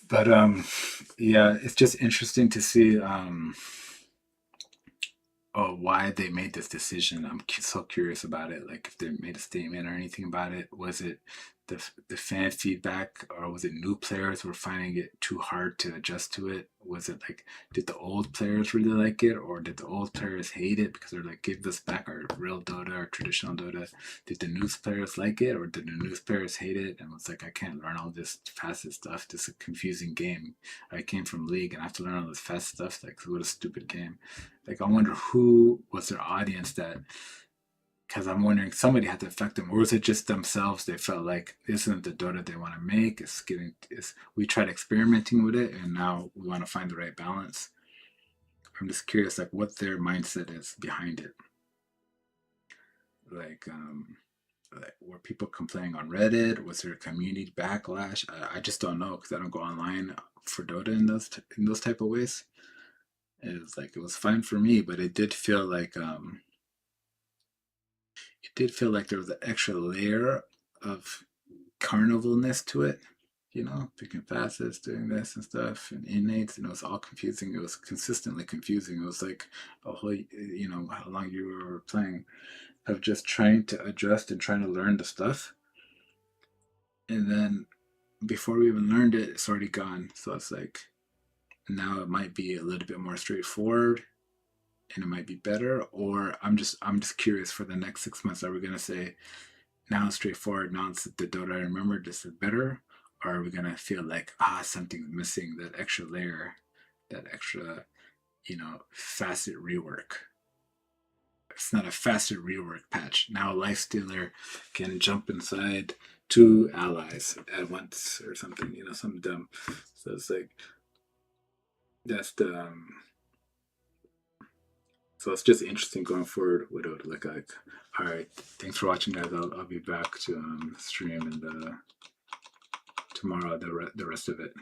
But yeah, it's just interesting to see why they made this decision. I'm so curious about it. Like if they made a statement or anything about it. Was it the fan feedback, or was it new players were finding it too hard to adjust to it? Was it like, did the old players really like it, or did the old players hate it because they're like, give us back our real Dota, our traditional Dota? Did the new players like it, or did the new players hate it and was like, I can't learn all this fast stuff. This is a confusing game. I came from League and I have to learn all this fast stuff. Like, what a stupid game. Like, I wonder who was their audience that, because I'm wondering, somebody had to affect them, or was it just themselves? They felt like this isn't the Dota they want to make. We tried experimenting with it, and now we want to find the right balance. I'm just curious, like, what their mindset is behind it. Like, were people complaining on Reddit? Was there a community backlash? I just don't know because I don't go online for Dota in those type of ways. It was fine for me, but it did feel like it did feel like there was an extra layer of carnivalness to it. You know, picking facets, doing this and stuff, and innates, and it was all confusing. It was consistently confusing. It was like a whole, you know, how long you were playing of just trying to adjust and trying to learn the stuff. And then before we even learned it, it's already gone. So it's like now it might be a little bit more straightforward and it might be better, or I'm just curious for the next 6 months. Are we gonna say now it's straightforward, now it's the Dota I remember, this is better? Or are we gonna feel like something's missing, that extra layer, that extra, facet rework? It's not a facet rework patch. Now a life stealer can jump inside two allies at once or something, something dumb. So it's like that's the so it's just interesting going forward what it would look like. All right, thanks for watching, guys. I'll be back to stream and tomorrow the rest of it.